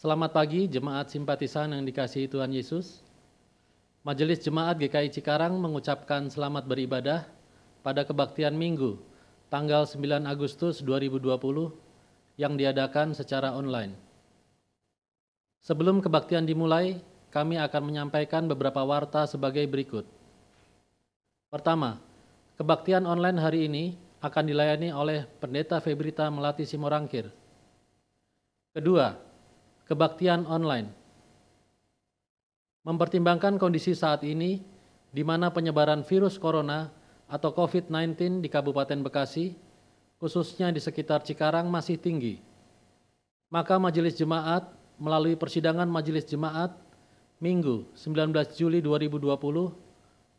Selamat pagi jemaat simpatisan yang dikasihi Tuhan Yesus. Majelis Jemaat GKI Cikarang mengucapkan selamat beribadah pada kebaktian Minggu tanggal 9 Agustus 2020 yang diadakan secara online. Sebelum kebaktian dimulai, kami akan menyampaikan beberapa warta sebagai berikut. Pertama, kebaktian online hari ini akan dilayani oleh Pendeta Febrita Melati Simorangkir. Kedua, kebaktian online. Mempertimbangkan kondisi saat ini di mana penyebaran virus corona atau COVID-19 di Kabupaten Bekasi, khususnya di sekitar Cikarang masih tinggi. Maka Majelis Jemaat melalui persidangan Majelis Jemaat Minggu 19 Juli 2020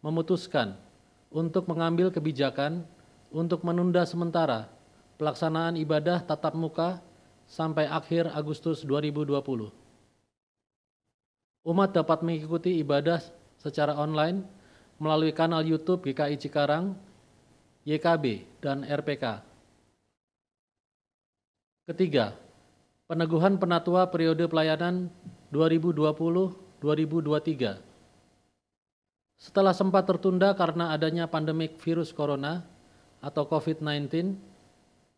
memutuskan untuk mengambil kebijakan untuk menunda sementara pelaksanaan ibadah tatap muka sampai akhir Agustus 2020. Umat dapat mengikuti ibadah secara online melalui kanal YouTube GKI Cikarang, YKB, dan RPK. Ketiga, peneguhan penatua periode pelayanan 2020-2023. Setelah sempat tertunda karena adanya pandemik virus corona atau COVID-19,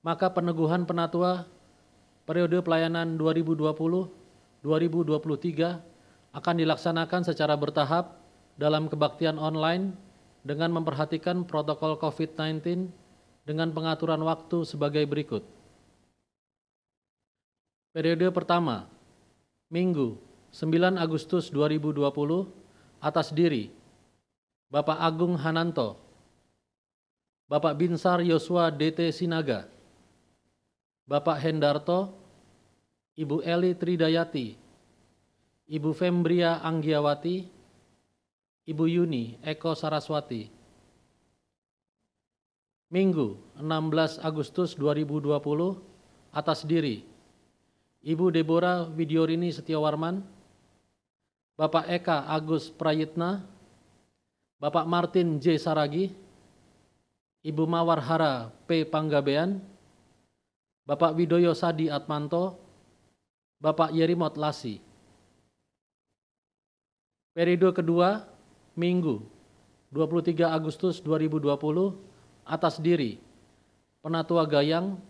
maka peneguhan penatua periode pelayanan 2020-2023 akan dilaksanakan secara bertahap dalam kebaktian online dengan memperhatikan protokol COVID-19 dengan pengaturan waktu sebagai berikut. Periode pertama, Minggu 9 Agustus 2020, atas diri Bapak Agung Hananto, Bapak Binsar Yosua DT Sinaga, Bapak Hendarto, Ibu Eli Tridayati, Ibu Fembria Anggiawati, Ibu Yuni Eko Saraswati. Minggu 16 Agustus 2020, atas diri Ibu Deborah Widyorini Setiawarman, Bapak Eka Agus Prayitna, Bapak Martin J. Saragi, Ibu Mawar Hara P. Panggabean, Bapak Widoyo Sadi Atmanto, Bapak Yerimot Lasi. Periode kedua, Minggu 23 Agustus 2020, atas diri Penatua Gayang,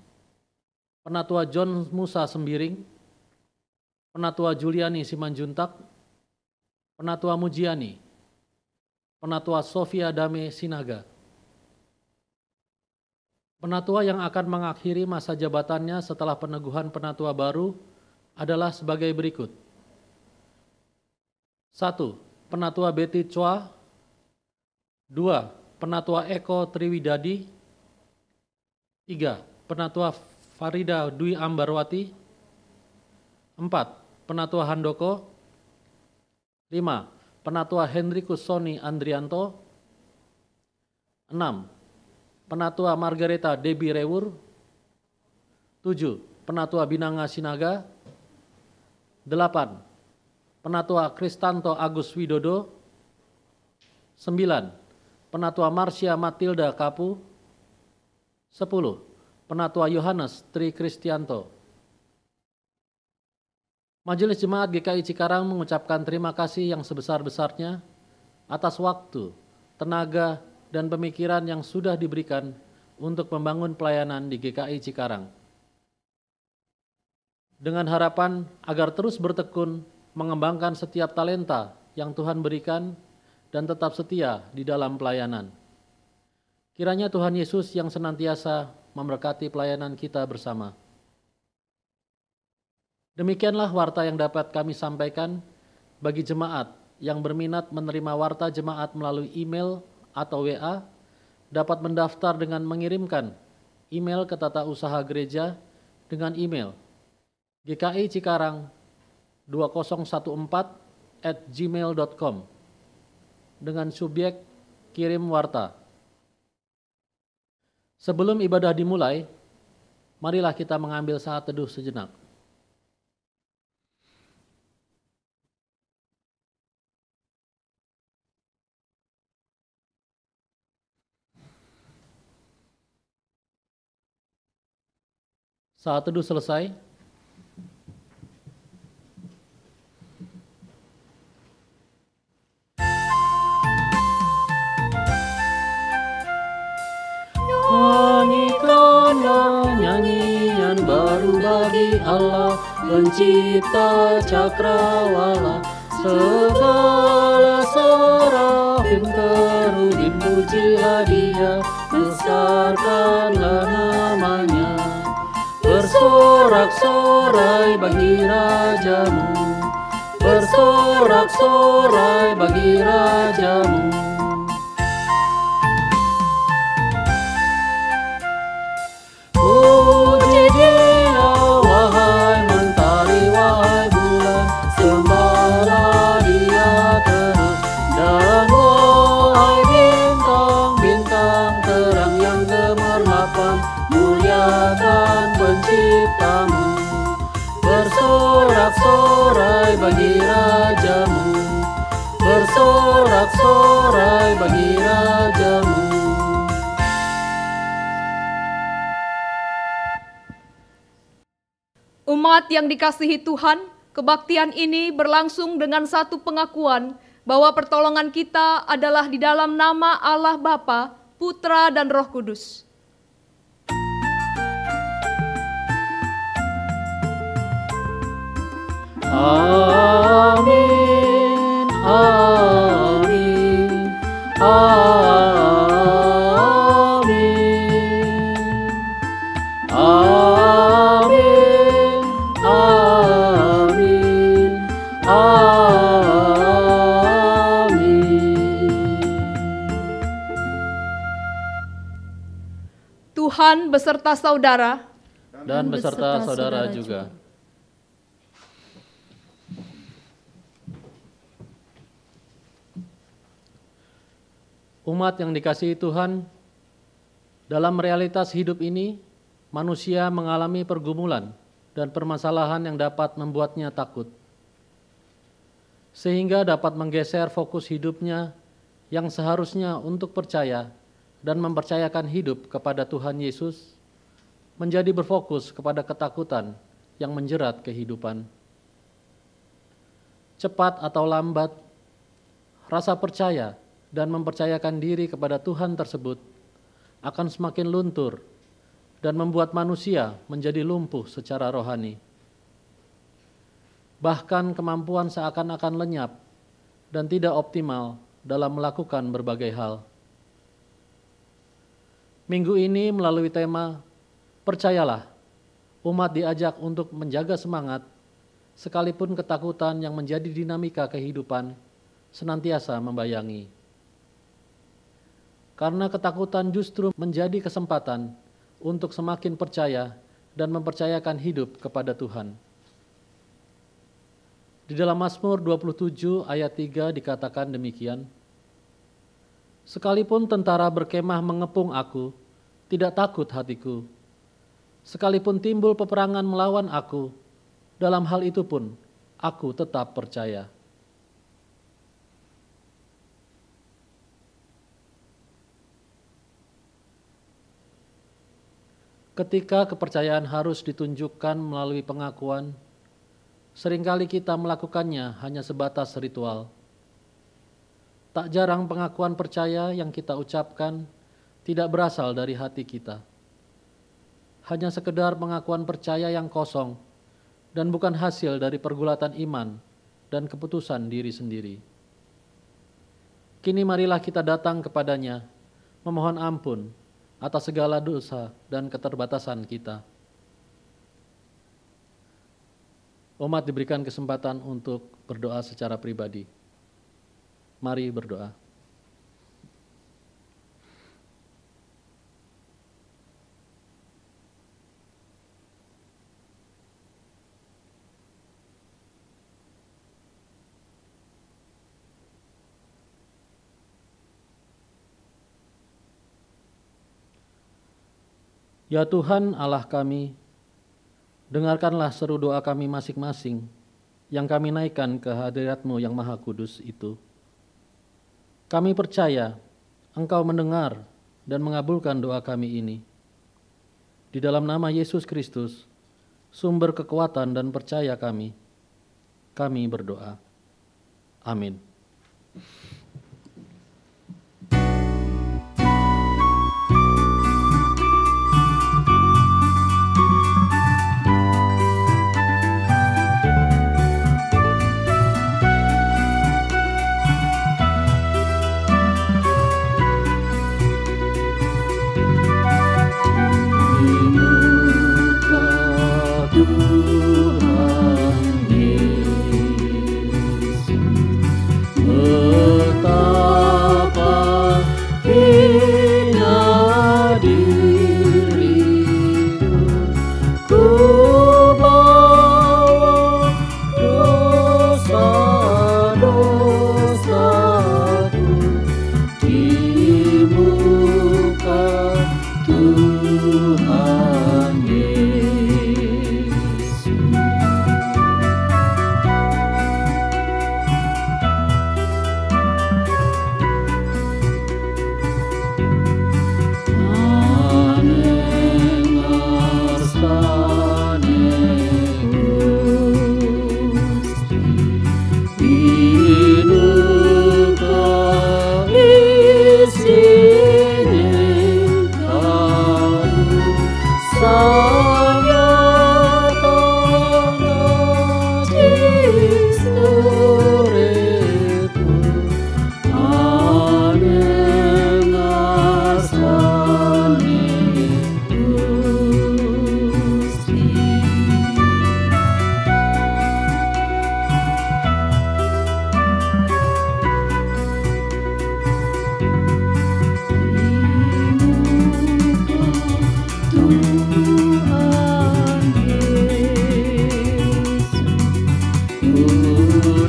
Penatua John Musa Sembiring, Penatua Juliani Simanjuntak, Penatua Mujiani, Penatua Sofia Dame Sinaga. Penatua yang akan mengakhiri masa jabatannya setelah peneguhan penatua baru adalah sebagai berikut. 1. Penatua Betty Chua. 2. Penatua Eko Triwidadi. 3. Penatua Farida Dwi Ambarwati. 4. Penatua Handoko. 5. Penatua Henrikus Soni Andrianto. 6. Penatua Margareta Debi Rewur. 7. Penatua Binanga Sinaga. 8. Penatua Kristanto Agus Widodo. 9. Penatua Marsya Matilda Kapu. 10. Penatua Yohanes Tri Kristianto. Majelis Jemaat GKI Cikarang mengucapkan terima kasih yang sebesar-besarnya atas waktu, tenaga, dan pemikiran yang sudah diberikan untuk membangun pelayanan di GKI Cikarang. Dengan harapan agar terus bertekun mengembangkan setiap talenta yang Tuhan berikan dan tetap setia di dalam pelayanan. Kiranya Tuhan Yesus yang senantiasa memberkati pelayanan kita bersama. Demikianlah warta yang dapat kami sampaikan bagi jemaat yang berminat menerima warta jemaat melalui email atau WA, dapat mendaftar dengan mengirimkan email ke Tata Usaha Gereja dengan email GKI Cikarang 2014@gmail.com dengan subjek kirim warta. Sebelum ibadah dimulai, marilah kita mengambil saat teduh sejenak. Saat teduh selesai, Pencipta cakrawala, segala serafim kerubim, pujilah Dia, besarkanlah namanya. Bersorak-sorai bagi Rajamu, bersorak-sorai bagi Rajamu. Puji Dia, wahai mentari, wahai bulan, sembahlah Dia terus. Dan wahai bintang-bintang terang yang gemerlapan, muliakan Penciptamu. Bersorak-sorai bagi Rajamu, bersorak-sorai bagi Rajamu. Umat yang dikasihi Tuhan, kebaktian ini berlangsung dengan satu pengakuan bahwa pertolongan kita adalah di dalam nama Allah Bapa, Putra, dan Roh Kudus. Amin, amin, amin, amin, amin, amin. Tuhan beserta saudara Dan beserta saudara juga. Umat yang dikasihi Tuhan, dalam realitas hidup ini, manusia mengalami pergumulan dan permasalahan yang dapat membuatnya takut, sehingga dapat menggeser fokus hidupnya yang seharusnya untuk percaya dan mempercayakan hidup kepada Tuhan Yesus, menjadi berfokus kepada ketakutan yang menjerat kehidupan. Cepat atau lambat, rasa percaya dan mempercayakan diri kepada Tuhan tersebut akan semakin luntur dan membuat manusia menjadi lumpuh secara rohani. Bahkan kemampuan seakan-akan lenyap dan tidak optimal dalam melakukan berbagai hal. Minggu ini melalui tema Percayalah, umat diajak untuk menjaga semangat sekalipun ketakutan yang menjadi dinamika kehidupan senantiasa membayangi. Karena ketakutan justru menjadi kesempatan untuk semakin percaya dan mempercayakan hidup kepada Tuhan. Di dalam Mazmur 27 ayat 3 dikatakan demikian, sekalipun tentara berkemah mengepung aku, tidak takut hatiku. Sekalipun timbul peperangan melawan aku, dalam hal itu pun aku tetap percaya. Ketika kepercayaan harus ditunjukkan melalui pengakuan, seringkali kita melakukannya hanya sebatas ritual. Tak jarang pengakuan percaya yang kita ucapkan tidak berasal dari hati kita. Hanya sekedar pengakuan percaya yang kosong dan bukan hasil dari pergulatan iman dan keputusan diri sendiri. Kini marilah kita datang kepadanya, memohon ampun atas segala dosa dan keterbatasan kita. Umat diberikan kesempatan untuk berdoa secara pribadi. Mari berdoa. Ya Tuhan Allah kami, dengarkanlah seru doa kami masing-masing yang kami naikkan ke hadirat-Mu yang Maha Kudus itu. Kami percaya Engkau mendengar dan mengabulkan doa kami ini. Di dalam nama Yesus Kristus, sumber kekuatan dan percaya kami berdoa. Amin.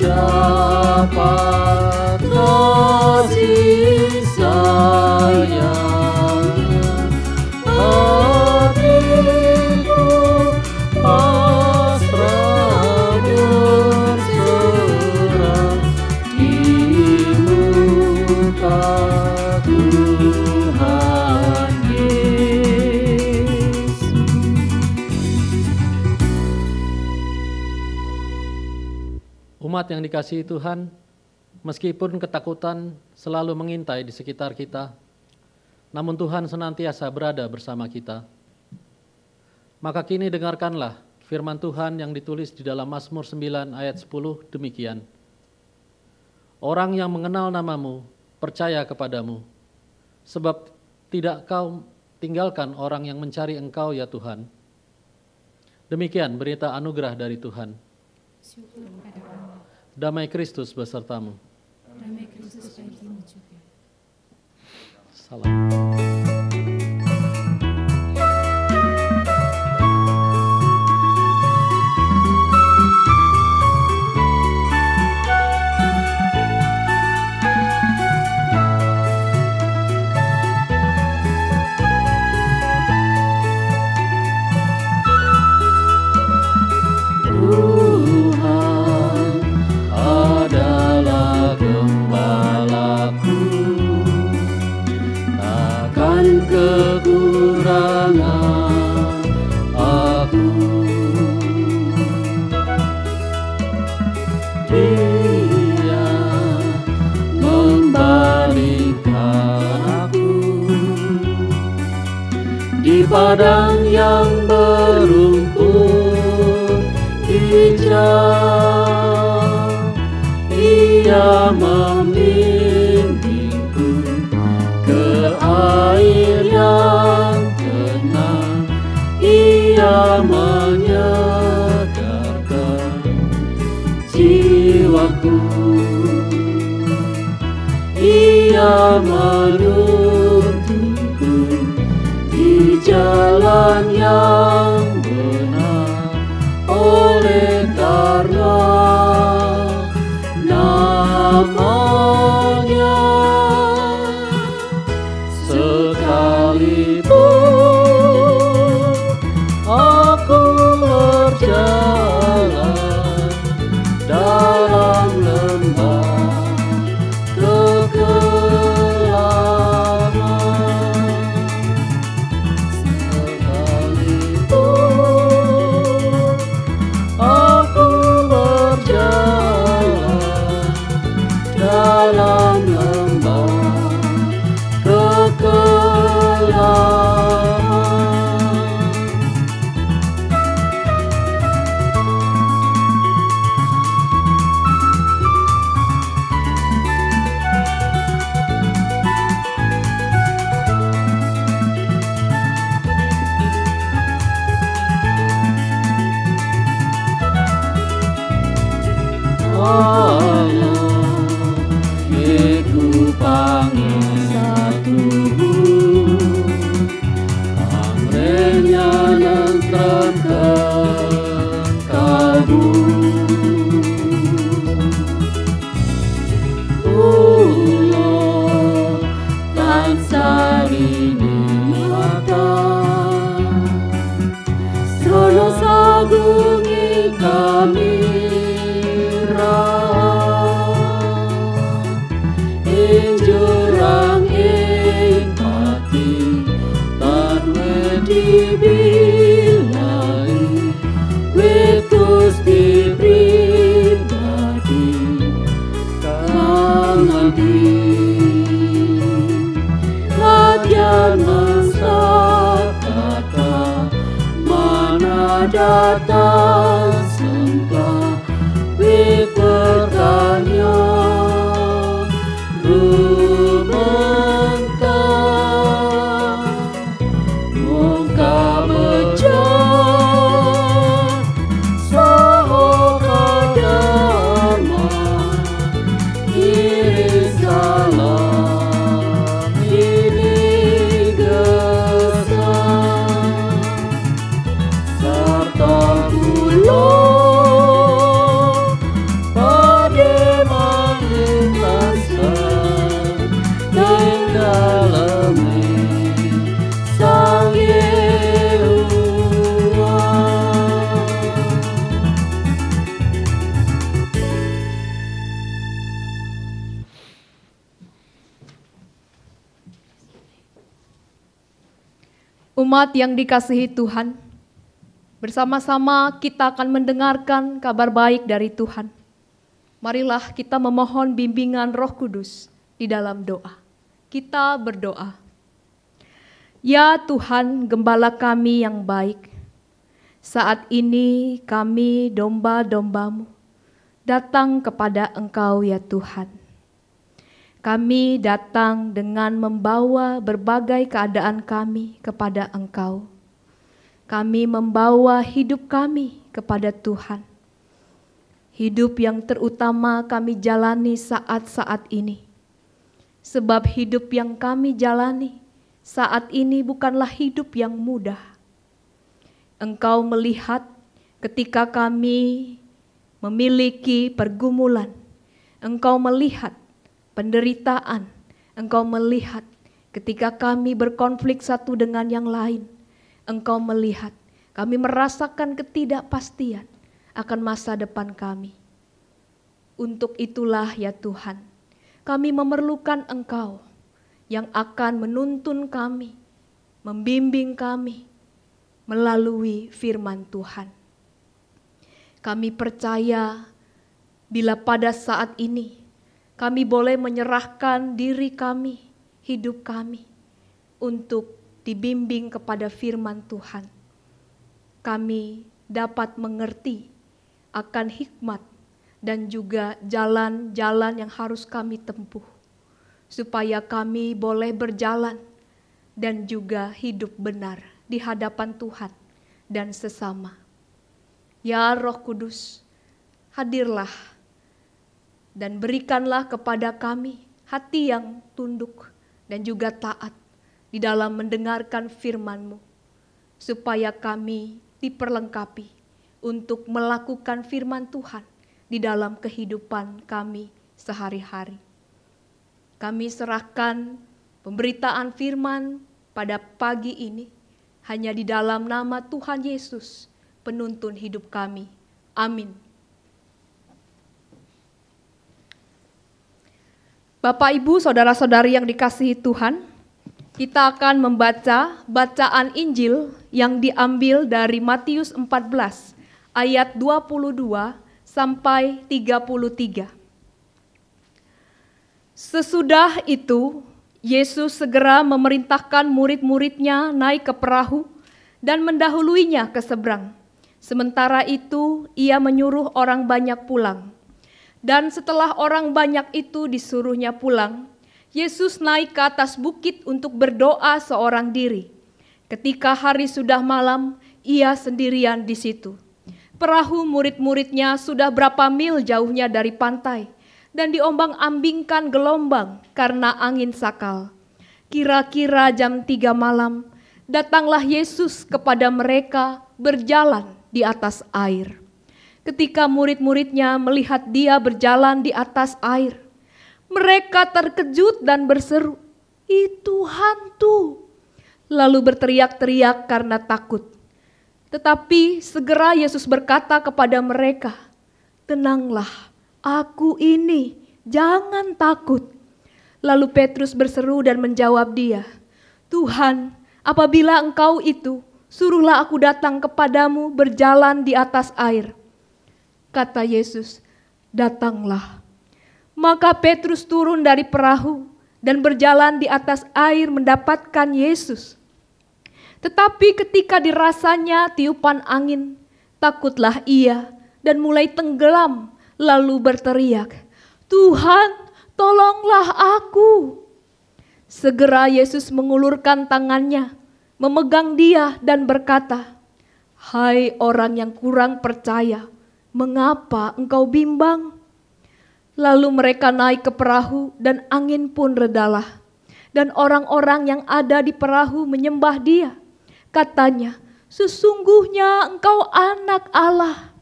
dapat kasih sayang, hatiku pasrah berserah di muka Tuhan Yesus. Umat yang dikasihi Tuhan, meskipun ketakutan selalu mengintai di sekitar kita, namun Tuhan senantiasa berada bersama kita. Maka kini dengarkanlah firman Tuhan yang ditulis di dalam Mazmur 9 ayat 10 demikian. Orang yang mengenal namamu percaya kepadamu, sebab tidak kau tinggalkan orang yang mencari engkau ya Tuhan. Demikian berita anugerah dari Tuhan. Damai Kristus besertamu. Damai Kristus bagimu juga. Salam. Kekurangan aku, Dia membalikkan aku di padang yang berumput hijau. Ia membimbingku ke air yang tenang, Ia menyegarkan jiwaku. Ia menuntunku di jalan yang benar, oleh karena namanya. Sekalipun aku berjalan dalam lembah kegelapan, sekalipun aku berjalan dalam lembah kegelapan. Allah, Yeku pangesatumu, amrenya nentremkan kalbu. Kula tansah rinihatan, srono sagungi kami Umat yang dikasihi Tuhan, bersama-sama kita akan mendengarkan kabar baik dari Tuhan. Marilah kita memohon bimbingan Roh Kudus di dalam doa. Kita berdoa. Ya Tuhan, Gembala kami yang baik, saat ini kami domba-domba-Mu datang kepada Engkau ya Tuhan. Kami datang dengan membawa berbagai keadaan kami kepada Engkau. Kami membawa hidup kami kepada Tuhan. Hidup yang terutama kami jalani saat-saat ini. Sebab hidup yang kami jalani saat ini bukanlah hidup yang mudah. Engkau melihat ketika kami memiliki pergumulan. Engkau melihat penderitaan, Engkau melihat ketika kami berkonflik satu dengan yang lain. Engkau melihat kami merasakan ketidakpastian akan masa depan kami. Untuk itulah ya Tuhan, kami memerlukan Engkau yang akan menuntun kami, membimbing kami melalui firman Tuhan. Kami percaya bila pada saat ini kami boleh menyerahkan diri kami, hidup kami, untuk dibimbing kepada firman Tuhan. Kami dapat mengerti akan hikmat dan juga jalan-jalan yang harus kami tempuh, supaya kami boleh berjalan dan juga hidup benar di hadapan Tuhan dan sesama. Ya Roh Kudus, hadirlah dan berikanlah kepada kami hati yang tunduk dan juga taat di dalam mendengarkan firman-Mu, supaya kami diperlengkapi untuk melakukan firman Tuhan di dalam kehidupan kami sehari-hari. Kami serahkan pemberitaan firman pada pagi ini hanya di dalam nama Tuhan Yesus, penuntun hidup kami. Amin. Bapak, Ibu, saudara-saudari yang dikasihi Tuhan, kita akan membaca bacaan Injil yang diambil dari Matius 14 ayat 22 sampai 33. Sesudah itu, Yesus segera memerintahkan murid-muridnya naik ke perahu dan mendahuluinya ke seberang. Sementara itu, ia menyuruh orang banyak pulang. Dan setelah orang banyak itu disuruhnya pulang, Yesus naik ke atas bukit untuk berdoa seorang diri. Ketika hari sudah malam, ia sendirian di situ. Perahu murid-muridnya sudah berapa mil jauhnya dari pantai, dan diombang-ambingkan gelombang karena angin sakal. Kira-kira jam 3 malam, datanglah Yesus kepada mereka berjalan di atas air. Ketika murid-muridnya melihat dia berjalan di atas air, mereka terkejut dan berseru, "Itu hantu!" Lalu berteriak-teriak karena takut. Tetapi segera Yesus berkata kepada mereka, "Tenanglah, aku ini, jangan takut." Lalu Petrus berseru dan menjawab dia, "Tuhan, apabila Engkau itu, suruhlah aku datang kepadamu berjalan di atas air." Kata Yesus, "Datanglah." Maka Petrus turun dari perahu dan berjalan di atas air mendapatkan Yesus. Tetapi ketika dirasanya tiupan angin, takutlah ia dan mulai tenggelam, lalu berteriak, "Tuhan, tolonglah aku." Segera Yesus mengulurkan tangannya, memegang dia dan berkata, "Hai orang yang kurang percaya, mengapa engkau bimbang?" Lalu mereka naik ke perahu dan angin pun redalah. Dan orang-orang yang ada di perahu menyembah dia. Katanya, "Sesungguhnya engkau anak Allah."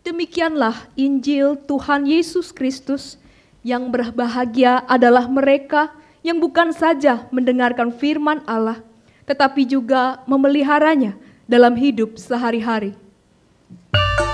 Demikianlah Injil Tuhan Yesus Kristus. Yang berbahagia adalah mereka yang bukan saja mendengarkan firman Allah, tetapi juga memeliharanya dalam hidup sehari-hari. Haleluya.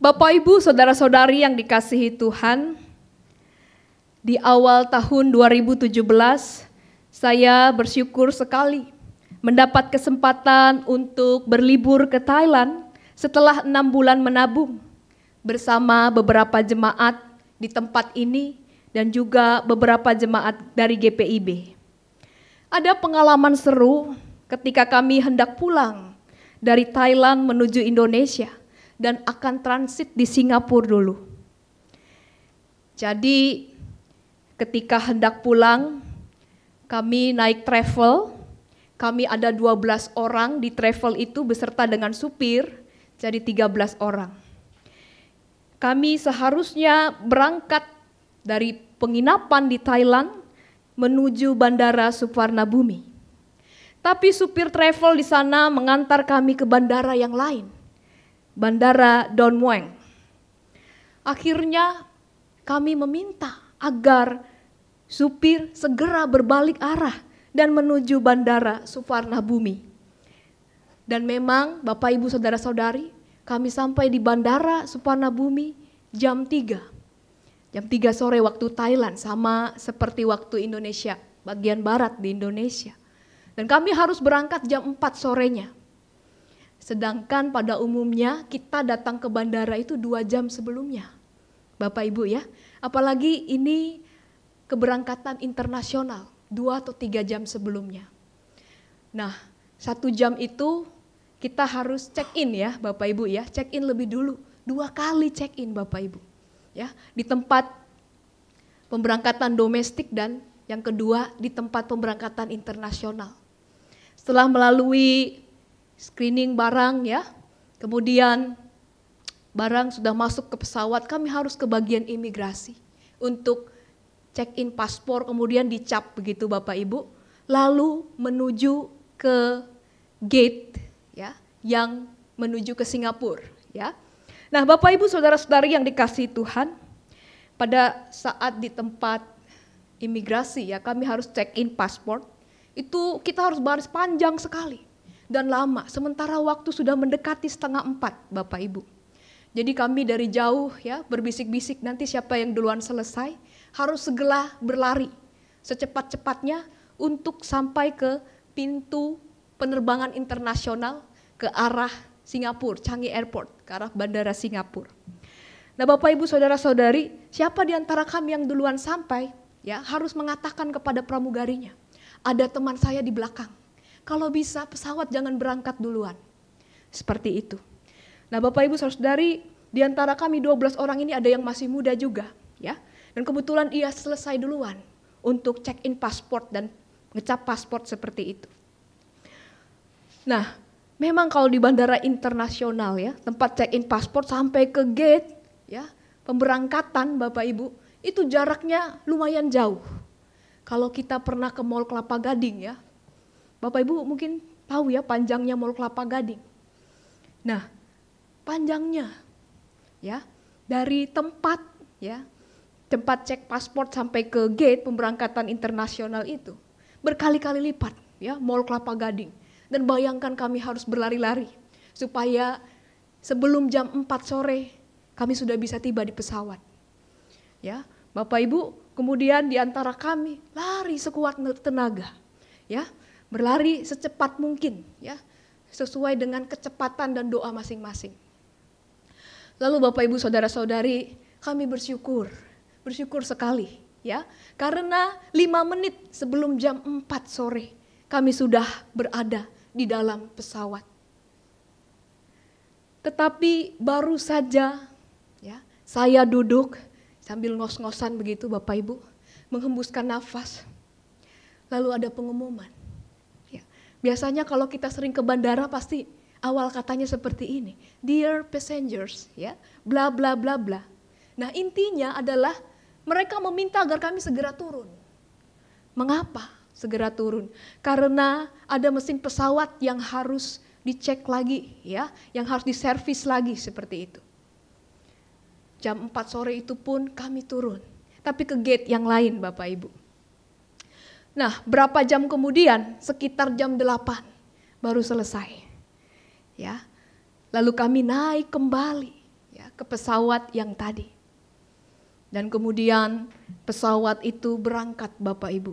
Bapak Ibu, saudara-saudari yang dikasihi Tuhan, di awal tahun 2017 saya bersyukur sekali mendapat kesempatan untuk berlibur ke Thailand setelah 6 bulan menabung bersama beberapa jemaat di tempat ini dan juga beberapa jemaat dari GPIB. Ada pengalaman seru ketika kami hendak pulang dari Thailand menuju Indonesia dan akan transit di Singapura dulu. Jadi ketika hendak pulang, kami naik travel, kami ada 12 orang di travel itu beserta dengan supir, jadi 13 orang. Kami seharusnya berangkat dari penginapan di Thailand menuju Bandara Suvarnabhumi. Tapi supir travel di sana mengantar kami ke bandara yang lain, Bandara Don Mueang. Akhirnya kami meminta agar supir segera berbalik arah dan menuju Bandara Suvarnabhumi. Dan memang Bapak Ibu Saudara-saudari, kami sampai di Bandara Suvarnabhumi jam 3. Jam 3 sore waktu Thailand, sama seperti waktu Indonesia, bagian barat di Indonesia. Dan kami harus berangkat jam 4 sorenya. Sedangkan pada umumnya kita datang ke bandara itu 2 jam sebelumnya. Bapak Ibu ya, apalagi ini keberangkatan internasional 2 atau 3 jam sebelumnya. Nah, 1 jam itu kita harus check in ya Bapak Ibu ya, check in lebih dulu, 2 kali check in Bapak Ibu ya, di tempat pemberangkatan domestik dan yang kedua di tempat pemberangkatan internasional. Setelah melalui screening barang ya, kemudian barang sudah masuk ke pesawat, kami harus ke bagian imigrasi untuk check in paspor, kemudian dicap begitu Bapak Ibu, lalu menuju ke gate ya yang menuju ke Singapura ya. Nah, Bapak Ibu saudara-saudari yang dikasihi Tuhan, pada saat di tempat imigrasi ya kami harus check in paspor, itu kita harus baris panjang sekali dan lama, sementara waktu sudah mendekati 3:30 Bapak Ibu. Jadi kami dari jauh ya berbisik-bisik nanti siapa yang duluan selesai, harus segera berlari secepat-cepatnya untuk sampai ke pintu penerbangan internasional ke arah Singapura, Changi Airport, ke arah Bandara Singapura. Nah Bapak Ibu Saudara-saudari, siapa di antara kami yang duluan sampai ya harus mengatakan kepada pramugarinya, ada teman saya di belakang, kalau bisa pesawat jangan berangkat duluan. Seperti itu. Nah Bapak Ibu Saudara-saudari, di antara kami 12 orang ini ada yang masih muda juga ya. Dan kebetulan ia selesai duluan untuk check in paspor dan ngecap paspor seperti itu. Nah, memang kalau di bandara internasional ya, tempat check in paspor sampai ke gate ya, pemberangkatan Bapak Ibu, itu jaraknya lumayan jauh. Kalau kita pernah ke Mall Kelapa Gading ya, Bapak Ibu mungkin tahu ya panjangnya Mall Kelapa Gading. Nah, panjangnya ya dari tempat ya tempat cek paspor sampai ke gate pemberangkatan internasional itu berkali-kali lipat ya Mall Kelapa Gading. Dan bayangkan kami harus berlari-lari supaya sebelum jam 4 sore kami sudah bisa tiba di pesawat. Ya, Bapak Ibu, kemudian di antara kami lari sekuat tenaga. Ya, berlari secepat mungkin ya, sesuai dengan kecepatan dan doa masing-masing. Lalu Bapak Ibu Saudara-saudari, kami bersyukur sekali ya, karena 5 menit sebelum jam 4 sore kami sudah berada di dalam pesawat. Tetapi baru saja ya, saya duduk sambil ngos-ngosan begitu Bapak Ibu, menghembuskan nafas. Lalu ada pengumuman. Ya, biasanya kalau kita sering ke bandara pasti awal katanya seperti ini, dear passengers, ya, bla bla bla bla. Nah intinya adalah mereka meminta agar kami segera turun. Mengapa segera turun? Karena ada mesin pesawat yang harus dicek lagi, ya, yang harus diservis lagi seperti itu. Jam 4 sore itu pun kami turun, tapi ke gate yang lain Bapak Ibu. Nah berapa jam kemudian, sekitar jam 8 baru selesai. Ya, lalu kami naik kembali ya, ke pesawat yang tadi. Dan kemudian pesawat itu berangkat Bapak Ibu.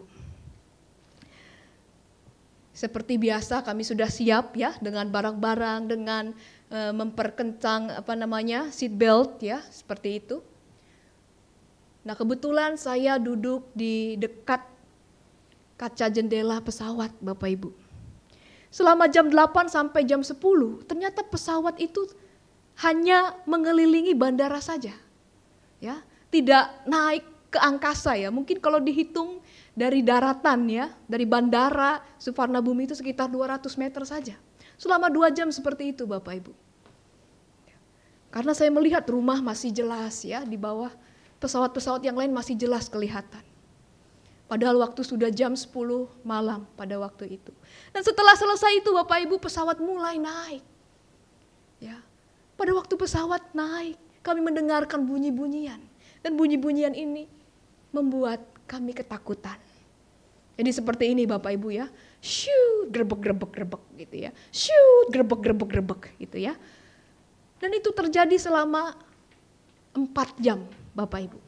Seperti biasa kami sudah siap ya dengan barang-barang, dengan memperkencang seat belt ya, seperti itu. Nah, kebetulan saya duduk di dekat kaca jendela pesawat Bapak Ibu. Selama jam 8 sampai jam 10, ternyata pesawat itu hanya mengelilingi bandara saja. Ya, tidak naik ke angkasa ya. Mungkin kalau dihitung dari daratan ya, dari bandara Suvarnabhumi itu sekitar 200 meter saja. Selama 2 jam seperti itu Bapak Ibu. Karena saya melihat rumah masih jelas ya, di bawah pesawat-pesawat yang lain masih jelas kelihatan. Padahal waktu sudah jam 10 malam pada waktu itu. Dan setelah selesai itu Bapak Ibu, pesawat mulai naik. Ya. Pada waktu pesawat naik, kami mendengarkan bunyi-bunyian. Dan bunyi-bunyian ini membuat kami ketakutan. Jadi seperti ini Bapak Ibu ya. Shoot, grebek gitu ya. Shoot, grebek gitu ya. Dan itu terjadi selama 4 jam Bapak Ibu.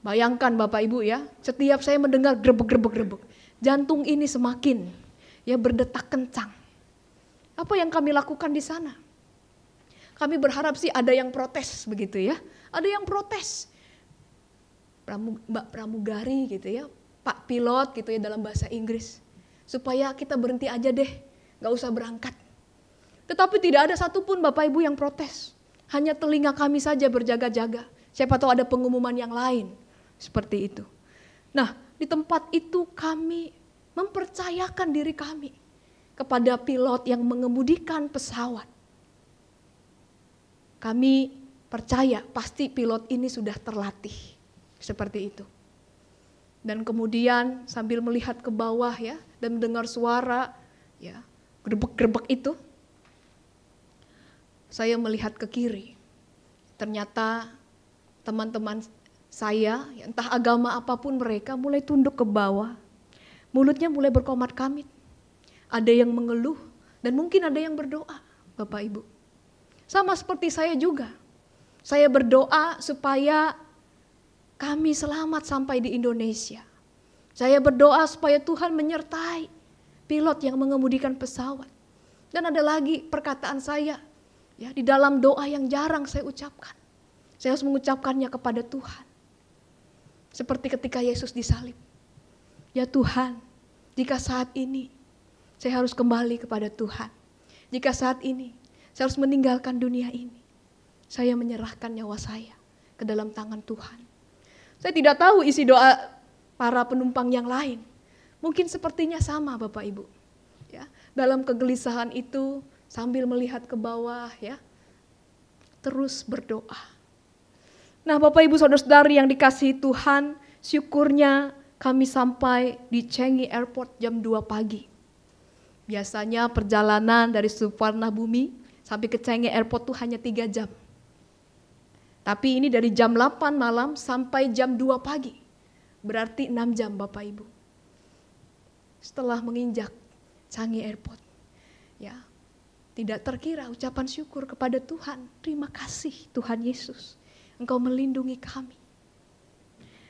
Bayangkan Bapak Ibu ya, setiap saya mendengar grebek, jantung ini semakin ya berdetak kencang. Apa yang kami lakukan di sana? Kami berharap sih ada yang protes begitu ya. Ada yang protes. Mbak pramugari gitu ya, Pak pilot gitu ya dalam bahasa Inggris. Supaya kita berhenti aja deh, gak usah berangkat. Tetapi tidak ada satupun Bapak Ibu yang protes. Hanya telinga kami saja berjaga-jaga. Siapa tahu ada pengumuman yang lain. Seperti itu. Nah, di tempat itu kami mempercayakan diri kami kepada pilot yang mengemudikan pesawat. Kami percaya pasti pilot ini sudah terlatih. Seperti itu. Dan kemudian sambil melihat ke bawah ya, dan mendengar suara ya, grebek itu, saya melihat ke kiri. Ternyata teman-teman saya, entah agama apapun mereka, mulai tunduk ke bawah. Mulutnya mulai berkomat-kamit. Ada yang mengeluh dan mungkin ada yang berdoa, Bapak Ibu. Sama seperti saya juga. Saya berdoa supaya kami selamat sampai di Indonesia. Saya berdoa supaya Tuhan menyertai pilot yang mengemudikan pesawat. Dan ada lagi perkataan saya, ya, di dalam doa yang jarang saya ucapkan. Saya harus mengucapkannya kepada Tuhan. Seperti ketika Yesus disalib. Ya Tuhan, jika saat ini saya harus kembali kepada Tuhan. Jika saat ini saya harus meninggalkan dunia ini. Saya menyerahkan nyawa saya ke dalam tangan Tuhan. Saya tidak tahu isi doa para penumpang yang lain. Mungkin sepertinya sama Bapak Ibu. Ya, dalam kegelisahan itu sambil melihat ke bawah ya, terus berdoa. Nah Bapak Ibu Saudara-saudari yang dikasihi Tuhan, syukurnya kami sampai di Changi Airport jam 2 pagi. Biasanya perjalanan dari Suvarnabhumi sampai ke Changi Airport itu hanya 3 jam. Tapi ini dari jam 8 malam sampai jam 2 pagi. Berarti 6 jam Bapak Ibu. Setelah menginjak Changi Airport. Ya, tidak terkira ucapan syukur kepada Tuhan. Terima kasih Tuhan Yesus. Engkau melindungi kami.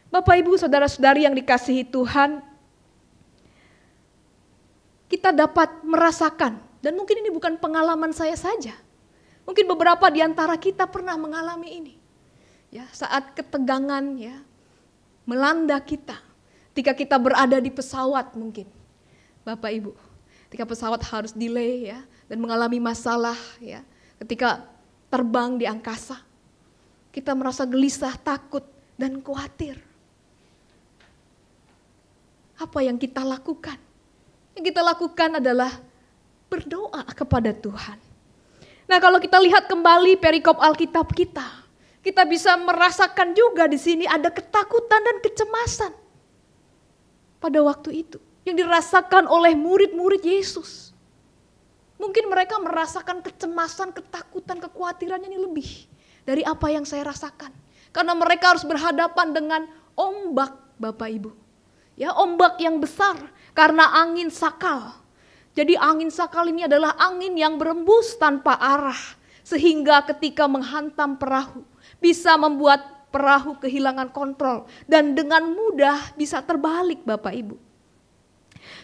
Bapak Ibu Saudara-saudari yang dikasihi Tuhan, kita dapat merasakan, dan mungkin ini bukan pengalaman saya saja. Mungkin beberapa di antara kita pernah mengalami ini. Ya, saat ketegangan ya melanda kita, ketika kita berada di pesawat mungkin. Bapak Ibu, ketika pesawat harus delay ya dan mengalami masalah ya, ketika terbang di angkasa. Kita merasa gelisah, takut, dan khawatir. Apa yang kita lakukan? Yang kita lakukan adalah berdoa kepada Tuhan. Nah, kalau kita lihat kembali perikop Alkitab kita bisa merasakan juga di sini ada ketakutan dan kecemasan pada waktu itu yang dirasakan oleh murid-murid Yesus. Mungkin mereka merasakan kecemasan, ketakutan, kekhawatiran ini lebih dari apa yang saya rasakan. Karena mereka harus berhadapan dengan ombak Bapak Ibu. Ya, ombak yang besar karena angin sakal. Jadi angin sakal ini adalah angin yang berembus tanpa arah. sehingga ketika menghantam perahu bisa membuat perahu kehilangan kontrol dan dengan mudah bisa terbalik Bapak Ibu.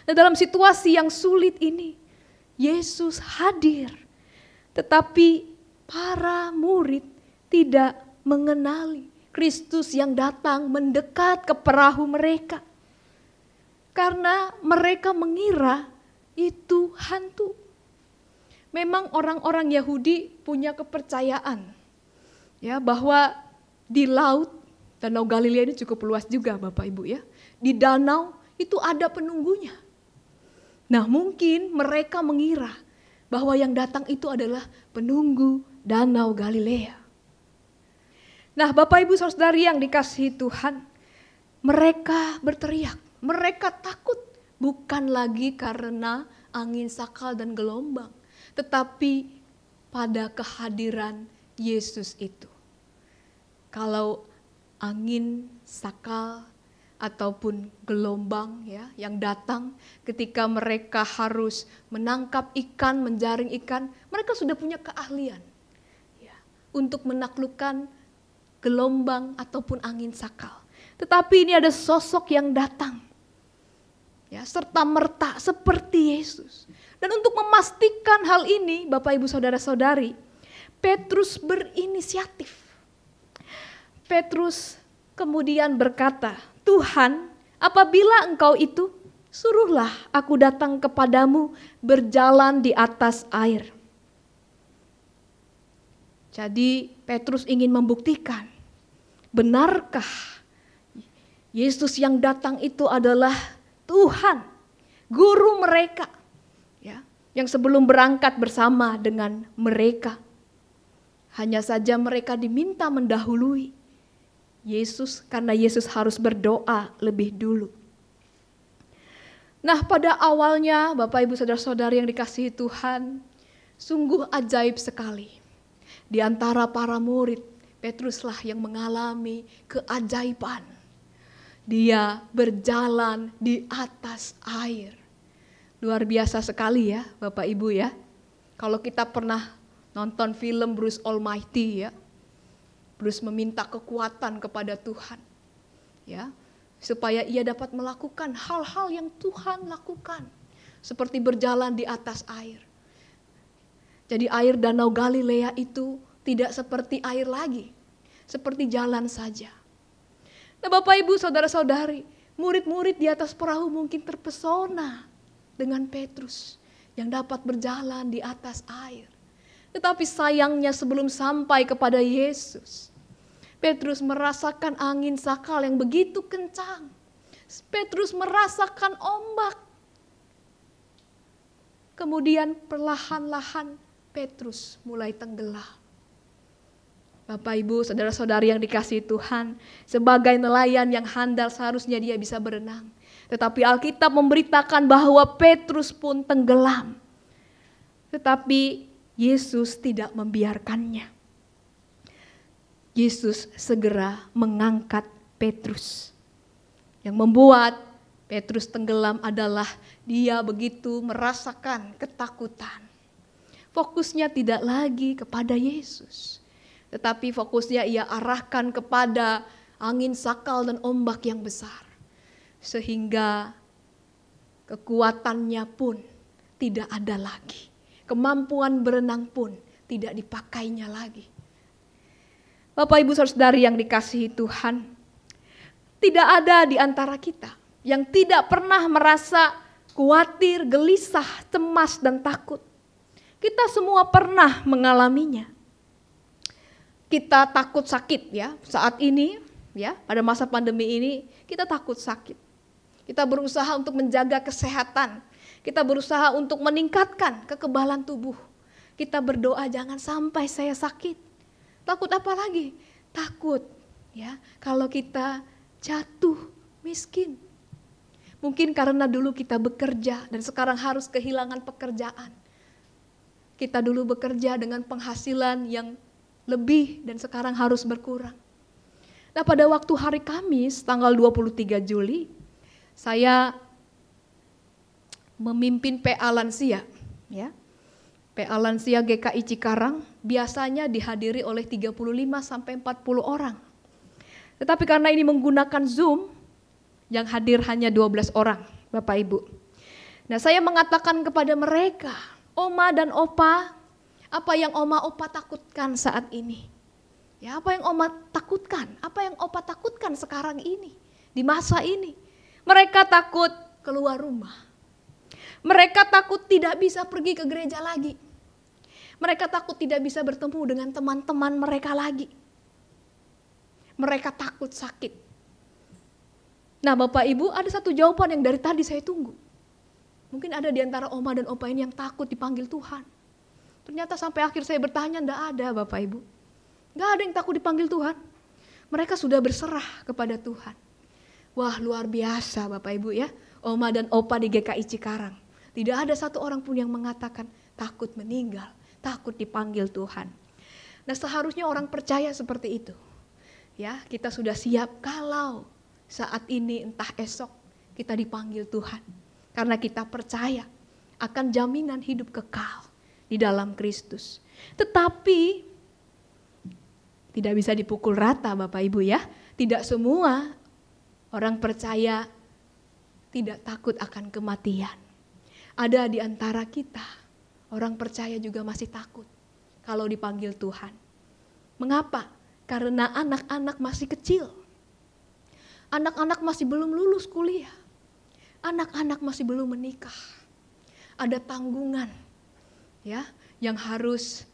Nah, dalam situasi yang sulit ini Yesus hadir, tetapi para murid tidak mengenali Kristus yang datang mendekat ke perahu mereka. Karena mereka mengira itu hantu. Memang orang-orang Yahudi punya kepercayaan ya bahwa di laut, Danau Galilea ini cukup luas juga Bapak Ibu ya. Di danau itu ada penunggunya. Nah, mungkin mereka mengira bahwa yang datang itu adalah penunggu Danau Galilea. Nah, Bapak Ibu Saudari yang dikasihi Tuhan, mereka berteriak, mereka takut bukan lagi karena angin sakal dan gelombang, tetapi pada kehadiran Yesus itu. Kalau angin sakal ataupun gelombang ya yang datang ketika mereka harus menangkap ikan, menjaring ikan, mereka sudah punya keahlian ya, untuk menaklukkan gelombang ataupun angin sakal. Tetapi ini ada sosok yang datang ya, serta merta seperti Yesus. Dan untuk memastikan hal ini, Bapak Ibu Saudara-saudari, Petrus berinisiatif. Petrus kemudian berkata, Tuhan, apabila Engkau itu, suruhlah aku datang kepadamu berjalan di atas air. Jadi Petrus ingin membuktikan, benarkah Yesus yang datang itu adalah Tuhan, guru mereka, ya, yang sebelum berangkat bersama dengan mereka. Hanya saja mereka diminta mendahului Yesus karena Yesus harus berdoa lebih dulu. Nah, pada awalnya Bapak Ibu Saudara-saudari yang dikasihi Tuhan, sungguh ajaib sekali. Di antara para murid, Petruslah yang mengalami keajaiban. Dia berjalan di atas air. Luar biasa sekali ya Bapak Ibu ya. Kalau kita pernah nonton film Bruce Almighty ya, Bruce meminta kekuatan kepada Tuhan ya, supaya ia dapat melakukan hal-hal yang Tuhan lakukan, seperti berjalan di atas air. Jadi air Danau Galilea itu tidak seperti air lagi, seperti jalan saja. Nah, Bapak Ibu Saudara-saudari, murid-murid di atas perahu mungkin terpesona dengan Petrus yang dapat berjalan di atas air. Tetapi sayangnya sebelum sampai kepada Yesus, Petrus merasakan angin sakal yang begitu kencang. Petrus merasakan ombak. Kemudian perlahan-lahan Petrus mulai tenggelam. Bapak Ibu, saudara-saudari yang dikasihi Tuhan, sebagai nelayan yang handal seharusnya dia bisa berenang. Tetapi Alkitab memberitakan bahwa Petrus pun tenggelam. Tetapi Yesus tidak membiarkannya. Yesus segera mengangkat Petrus. Yang membuat Petrus tenggelam adalah dia begitu merasakan ketakutan. Fokusnya tidak lagi kepada Yesus, tetapi fokusnya ia arahkan kepada angin sakal dan ombak yang besar. Sehingga kekuatannya pun tidak ada lagi. Kemampuan berenang pun tidak dipakainya lagi. Bapak Ibu Saudari yang dikasihi Tuhan, tidak ada di antara kita yang tidak pernah merasa khawatir, gelisah, cemas, dan takut. Kita semua pernah mengalaminya. Kita takut sakit ya, saat ini ya, pada masa pandemi ini kita takut sakit. Kita berusaha untuk menjaga kesehatan. Kita berusaha untuk meningkatkan kekebalan tubuh. Kita berdoa jangan sampai saya sakit. Takut apa lagi? Takut ya kalau kita jatuh miskin. Mungkin karena dulu kita bekerja dan sekarang harus kehilangan pekerjaan. Kita dulu bekerja dengan penghasilan yang lebih dan sekarang harus berkurang. Nah, pada waktu hari Kamis tanggal 23 Juli, saya memimpin PA lansia ya. PA Lansia GKI Cikarang biasanya dihadiri oleh 35 sampai 40 orang. Tetapi karena ini menggunakan Zoom, yang hadir hanya 12 orang, Bapak Ibu. Nah, saya mengatakan kepada mereka, Oma dan Opa, apa yang Oma Opa takutkan saat ini? Ya, apa yang Oma takutkan? Apa yang Opa takutkan sekarang ini, di masa ini? Mereka takut keluar rumah. Mereka takut tidak bisa pergi ke gereja lagi. Mereka takut tidak bisa bertemu dengan teman-teman mereka lagi. Mereka takut sakit. Nah, Bapak Ibu, ada satu jawaban yang dari tadi saya tunggu. Mungkin ada di antara Oma dan Opa ini yang takut dipanggil Tuhan. Ternyata sampai akhir saya bertanya, enggak ada Bapak Ibu. Enggak ada yang takut dipanggil Tuhan. Mereka sudah berserah kepada Tuhan. Wah, luar biasa Bapak Ibu ya. Oma dan Opa di GKI Cikarang. Tidak ada satu orang pun yang mengatakan takut meninggal, takut dipanggil Tuhan. Nah, seharusnya orang percaya seperti itu. Ya, kita sudah siap kalau saat ini entah esok kita dipanggil Tuhan. Karena kita percaya akan jaminan hidup kekal di dalam Kristus. Tetapi tidak bisa dipukul rata Bapak Ibu ya. Tidak semua orang percaya tidak takut akan kematian. Ada di antara kita, orang percaya juga masih takut kalau dipanggil Tuhan. Mengapa? Karena anak-anak masih kecil. Anak-anak masih belum lulus kuliah. Anak-anak masih belum menikah. Ada tanggungan ya yang harus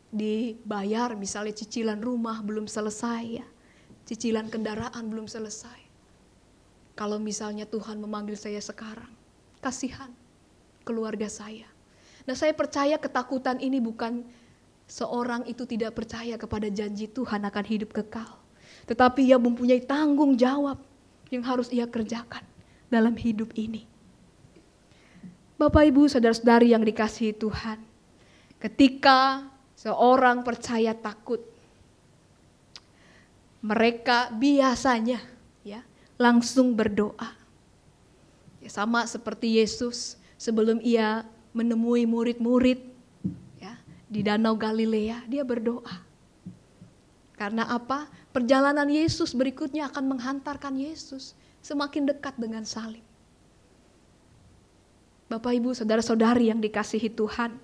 dibayar, misalnya cicilan rumah belum selesai ya. Cicilan kendaraan belum selesai. Kalau misalnya Tuhan memanggil saya sekarang, kasihan keluarga saya. Nah, saya percaya ketakutan ini bukan seorang itu tidak percaya kepada janji Tuhan akan hidup kekal. Tetapi ia mempunyai tanggung jawab yang harus ia kerjakan dalam hidup ini. Bapak Ibu, saudara-saudari yang dikasihi Tuhan, ketika seorang percaya takut, mereka biasanya ya langsung berdoa. Ya, sama seperti Yesus sebelum ia menemui murid-murid ya di Danau Galilea, dia berdoa. Karena apa? Perjalanan Yesus berikutnya akan menghantarkan Yesus semakin dekat dengan salib. Bapak Ibu, saudara-saudari yang dikasihi Tuhan,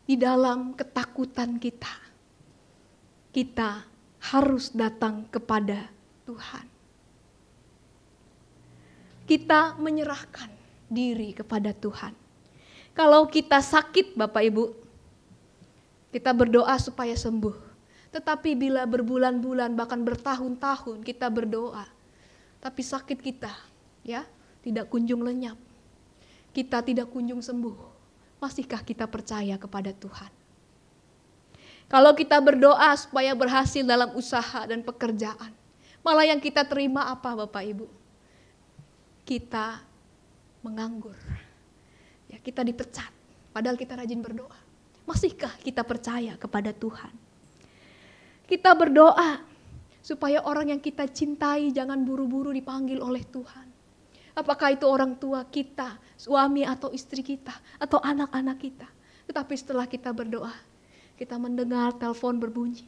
di dalam ketakutan kita, kita harus datang kepada Tuhan. Kita menyerahkan diri kepada Tuhan. Kalau kita sakit Bapak Ibu, kita berdoa supaya sembuh. Tetapi bila berbulan-bulan bahkan bertahun-tahun kita berdoa, tapi sakit kita ya tidak kunjung lenyap, kita tidak kunjung sembuh, masihkah kita percaya kepada Tuhan? Kalau kita berdoa supaya berhasil dalam usaha dan pekerjaan, malah yang kita terima apa Bapak Ibu? Kita menganggur, ya kita dipecat, padahal kita rajin berdoa. Masihkah kita percaya kepada Tuhan? Kita berdoa supaya orang yang kita cintai jangan buru-buru dipanggil oleh Tuhan. Apakah itu orang tua kita, suami atau istri kita, atau anak-anak kita. Tetapi setelah kita berdoa, kita mendengar telepon berbunyi.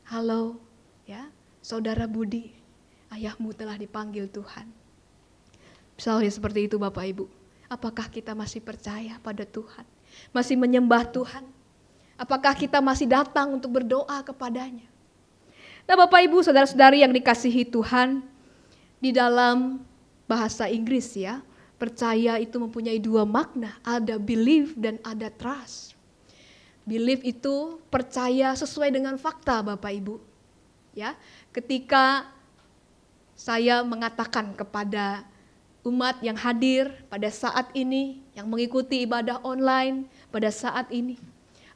Halo, ya, Saudara Budi, ayahmu telah dipanggil Tuhan. Misalnya seperti itu Bapak Ibu. Apakah kita masih percaya pada Tuhan? Masih menyembah Tuhan? Apakah kita masih datang untuk berdoa kepadanya? Nah Bapak Ibu, saudara-saudari yang dikasihi Tuhan, di dalam bahasa Inggris ya, percaya itu mempunyai dua makna, ada believe dan ada trust. Believe itu percaya sesuai dengan fakta Bapak Ibu. Ya, ketika saya mengatakan kepada umat yang hadir pada saat ini, yang mengikuti ibadah online pada saat ini,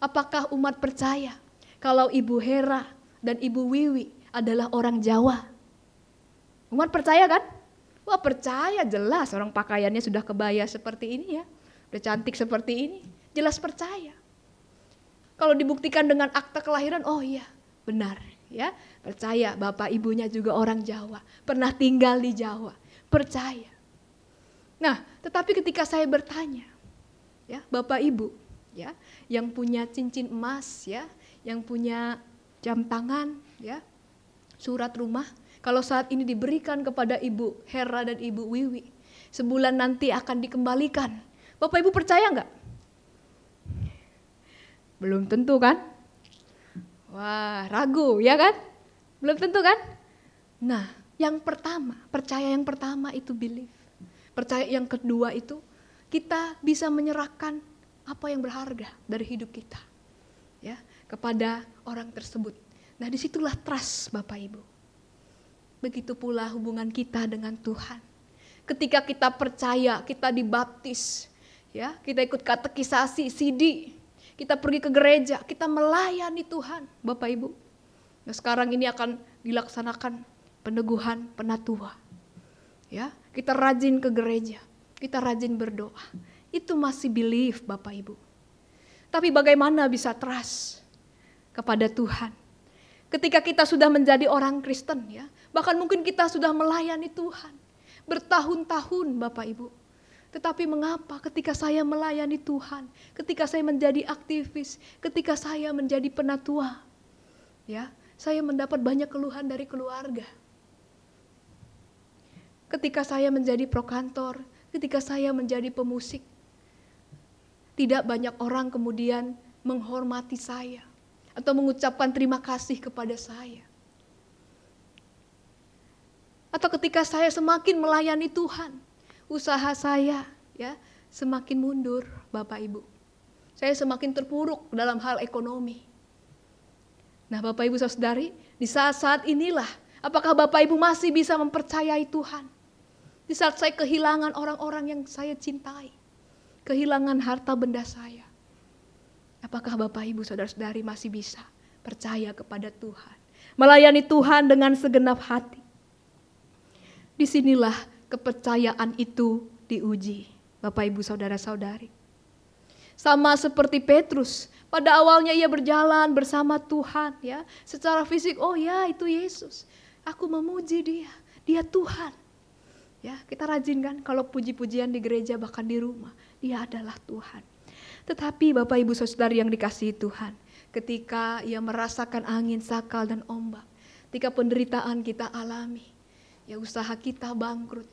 apakah umat percaya kalau Ibu Hera dan Ibu Wiwi adalah orang Jawa? Umat percaya kan? Wah percaya jelas, orang pakaiannya sudah kebaya seperti ini ya, udah cantik seperti ini, jelas percaya. Kalau dibuktikan dengan akta kelahiran, oh iya benar ya, percaya bapak ibunya juga orang Jawa, pernah tinggal di Jawa, percaya. Nah tetapi ketika saya bertanya, ya, Bapak Ibu, ya, yang punya cincin emas, ya, yang punya jam tangan, ya, surat rumah, kalau saat ini diberikan kepada Ibu Hera dan Ibu Wiwi, sebulan nanti akan dikembalikan. Bapak Ibu percaya nggak? Belum tentu kan? Wah, ragu ya kan? Belum tentu kan? Nah, yang pertama, percaya yang pertama itu believe. Percaya yang kedua itu kita bisa menyerahkan apa yang berharga dari hidup kita, ya, kepada orang tersebut. Nah, disitulah trust Bapak Ibu. Begitu pula hubungan kita dengan Tuhan. Ketika kita percaya, kita dibaptis, ya, kita ikut katekisasi, CD, kita pergi ke gereja, kita melayani Tuhan, Bapak Ibu. Nah, sekarang ini akan dilaksanakan peneguhan penatua. Ya, kita rajin ke gereja, kita rajin berdoa. Itu masih belief Bapak Ibu. Tapi bagaimana bisa trust kepada Tuhan? Ketika kita sudah menjadi orang Kristen, ya, bahkan mungkin kita sudah melayani Tuhan bertahun-tahun Bapak Ibu. Tetapi mengapa ketika saya melayani Tuhan, ketika saya menjadi aktivis, ketika saya menjadi penatua, ya, saya mendapat banyak keluhan dari keluarga. Ketika saya menjadi prokantor, ketika saya menjadi pemusik, tidak banyak orang kemudian menghormati saya atau mengucapkan terima kasih kepada saya. Atau ketika saya semakin melayani Tuhan, usaha saya, ya, semakin mundur Bapak Ibu. Saya semakin terpuruk dalam hal ekonomi. Nah, Bapak Ibu Saudari, di saat-saat inilah apakah Bapak Ibu masih bisa mempercayai Tuhan? Di saat saya kehilangan orang-orang yang saya cintai, kehilangan harta benda saya, apakah Bapak Ibu Saudara-saudari masih bisa percaya kepada Tuhan, melayani Tuhan dengan segenap hati? Disinilah kepercayaan itu diuji, Bapak Ibu Saudara-saudari. Sama seperti Petrus, pada awalnya ia berjalan bersama Tuhan, ya, secara fisik, oh ya itu Yesus, aku memuji dia, dia Tuhan. Ya, kita rajin kan kalau puji-pujian di gereja bahkan di rumah, dia adalah Tuhan. Tetapi Bapak Ibu Saudari yang dikasihi Tuhan, ketika ia merasakan angin sakal dan ombak, ketika penderitaan kita alami, ya, usaha kita bangkrut,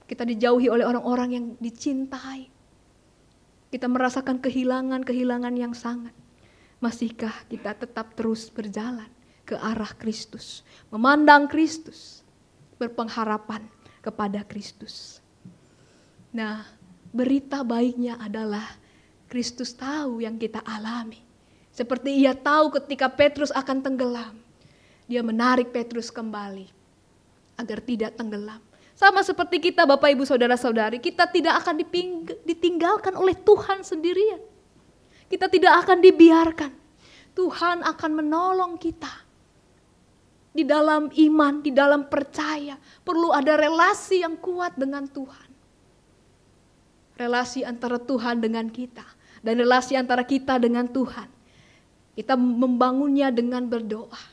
kita dijauhi oleh orang-orang yang dicintai, kita merasakan kehilangan yang sangat, masihkah kita tetap terus berjalan ke arah Kristus, memandang Kristus, berpengharapan kepada Kristus? Nah, berita baiknya adalah Kristus tahu yang kita alami. Seperti ia tahu ketika Petrus akan tenggelam, dia menarik Petrus kembali agar tidak tenggelam. Sama seperti kita Bapak Ibu Saudara-saudari, kita tidak akan ditinggalkan oleh Tuhan sendirian. Kita tidak akan dibiarkan. Tuhan akan menolong kita. Di dalam iman, di dalam percaya, perlu ada relasi yang kuat dengan Tuhan. Relasi antara Tuhan dengan kita, dan relasi antara kita dengan Tuhan. Kita membangunnya dengan berdoa,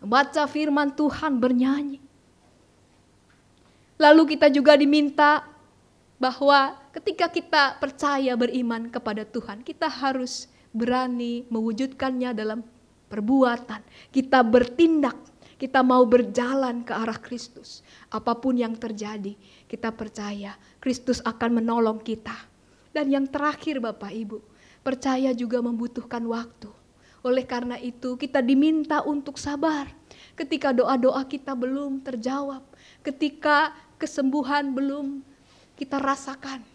membaca firman Tuhan, bernyanyi. Lalu kita juga diminta bahwa ketika kita percaya beriman kepada Tuhan, kita harus berani mewujudkannya dalam perbuatan. Kita bertindak, kita mau berjalan ke arah Kristus. Apapun yang terjadi, kita percaya Kristus akan menolong kita. Dan yang terakhir Bapak Ibu, percaya juga membutuhkan waktu. Oleh karena itu kita diminta untuk sabar. Ketika doa-doa kita belum terjawab, ketika kesembuhan belum kita rasakan,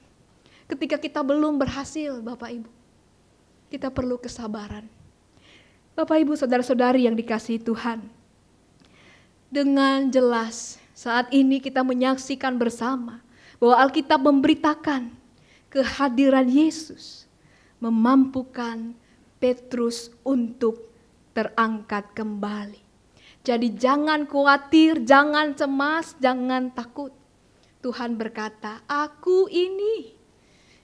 ketika kita belum berhasil Bapak Ibu, kita perlu kesabaran. Bapak Ibu Saudara-saudari yang dikasihi Tuhan, dengan jelas saat ini kita menyaksikan bersama bahwa Alkitab memberitakan kehadiran Yesus memampukan Petrus untuk terangkat kembali. Jadi jangan khawatir, jangan cemas, jangan takut. Tuhan berkata, aku ini,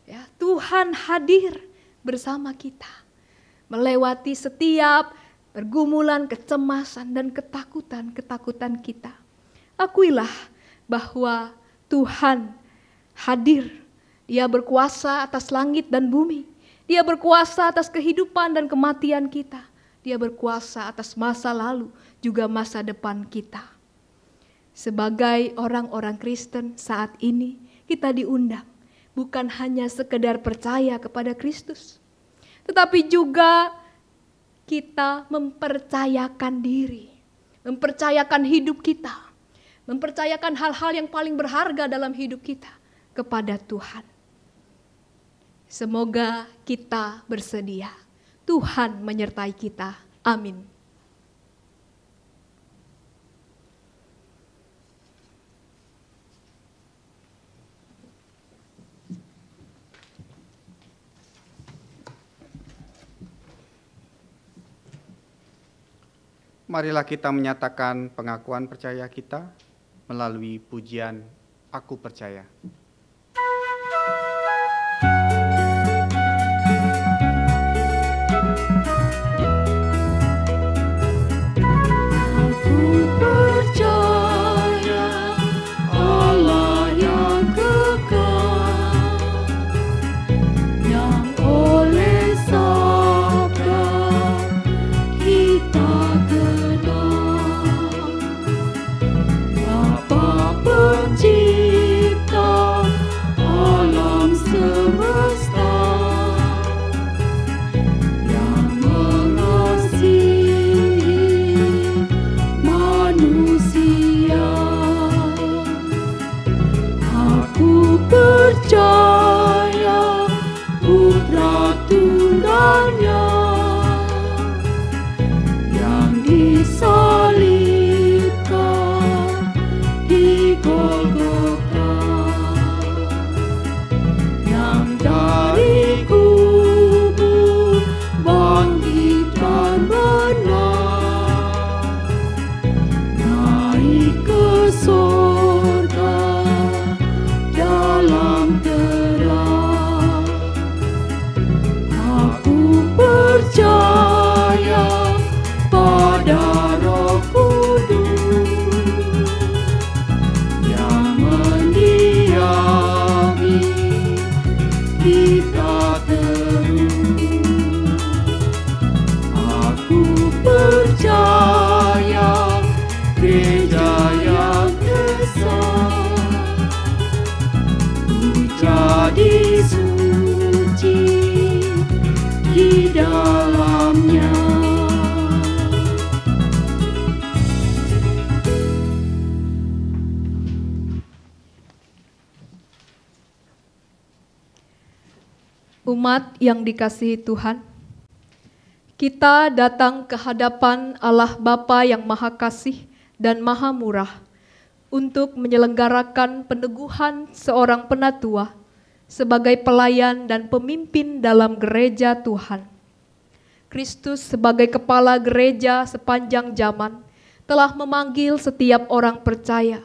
ya, Tuhan hadir bersama kita. Melewati setiap pergumulan, kecemasan, dan ketakutan kita. Akuilah bahwa Tuhan hadir Dia berkuasa atas langit dan bumi. Dia berkuasa atas kehidupan dan kematian kita. Dia berkuasa atas masa lalu, juga masa depan kita. Sebagai orang-orang Kristen saat ini, kita diundang bukan hanya sekedar percaya kepada Kristus, tetapi juga kita mempercayakan diri, mempercayakan hidup kita, mempercayakan hal-hal yang paling berharga dalam hidup kita kepada Tuhan. Semoga kita bersedia. Tuhan menyertai kita. Amin. Marilah kita menyatakan pengakuan percaya kita melalui pujian Aku Percaya. Umat yang dikasihi Tuhan, kita datang ke hadapan Allah Bapa yang Maha Kasih dan Maha Murah untuk menyelenggarakan peneguhan seorang penatua sebagai pelayan dan pemimpin dalam gereja Tuhan. Kristus sebagai kepala gereja sepanjang zaman telah memanggil setiap orang percaya,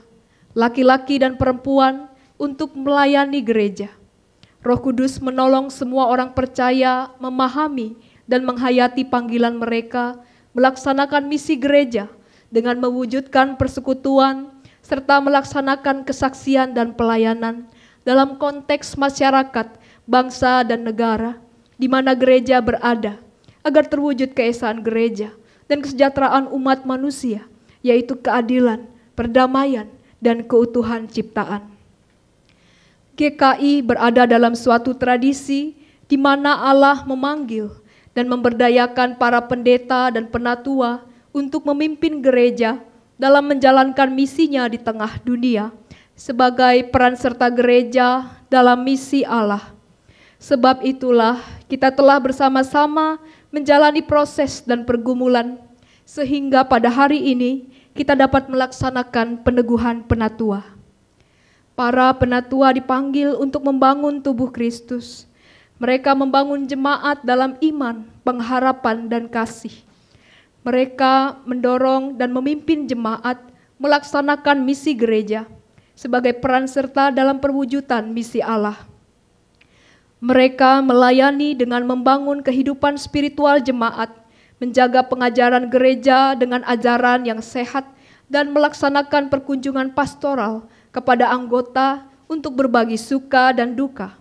laki-laki dan perempuan, untuk melayani gereja. Roh Kudus menolong semua orang percaya memahami dan menghayati panggilan mereka, melaksanakan misi gereja dengan mewujudkan persekutuan serta melaksanakan kesaksian dan pelayanan dalam konteks masyarakat, bangsa dan negara di mana gereja berada, agar terwujud keesaan gereja dan kesejahteraan umat manusia, yaitu keadilan, perdamaian, dan keutuhan ciptaan. GKI berada dalam suatu tradisi di mana Allah memanggil dan memberdayakan para pendeta dan penatua untuk memimpin gereja dalam menjalankan misinya di tengah dunia sebagai peran serta gereja dalam misi Allah. Sebab itulah kita telah bersama-sama menjalani proses dan pergumulan sehingga pada hari ini kita dapat melaksanakan peneguhan penatua. Para penatua dipanggil untuk membangun tubuh Kristus. Mereka membangun jemaat dalam iman, pengharapan, dan kasih. Mereka mendorong dan memimpin jemaat melaksanakan misi gereja sebagai peran serta dalam perwujudan misi Allah. Mereka melayani dengan membangun kehidupan spiritual jemaat, menjaga pengajaran gereja dengan ajaran yang sehat, dan melaksanakan perkunjungan pastoral kepada anggota untuk berbagi suka dan duka,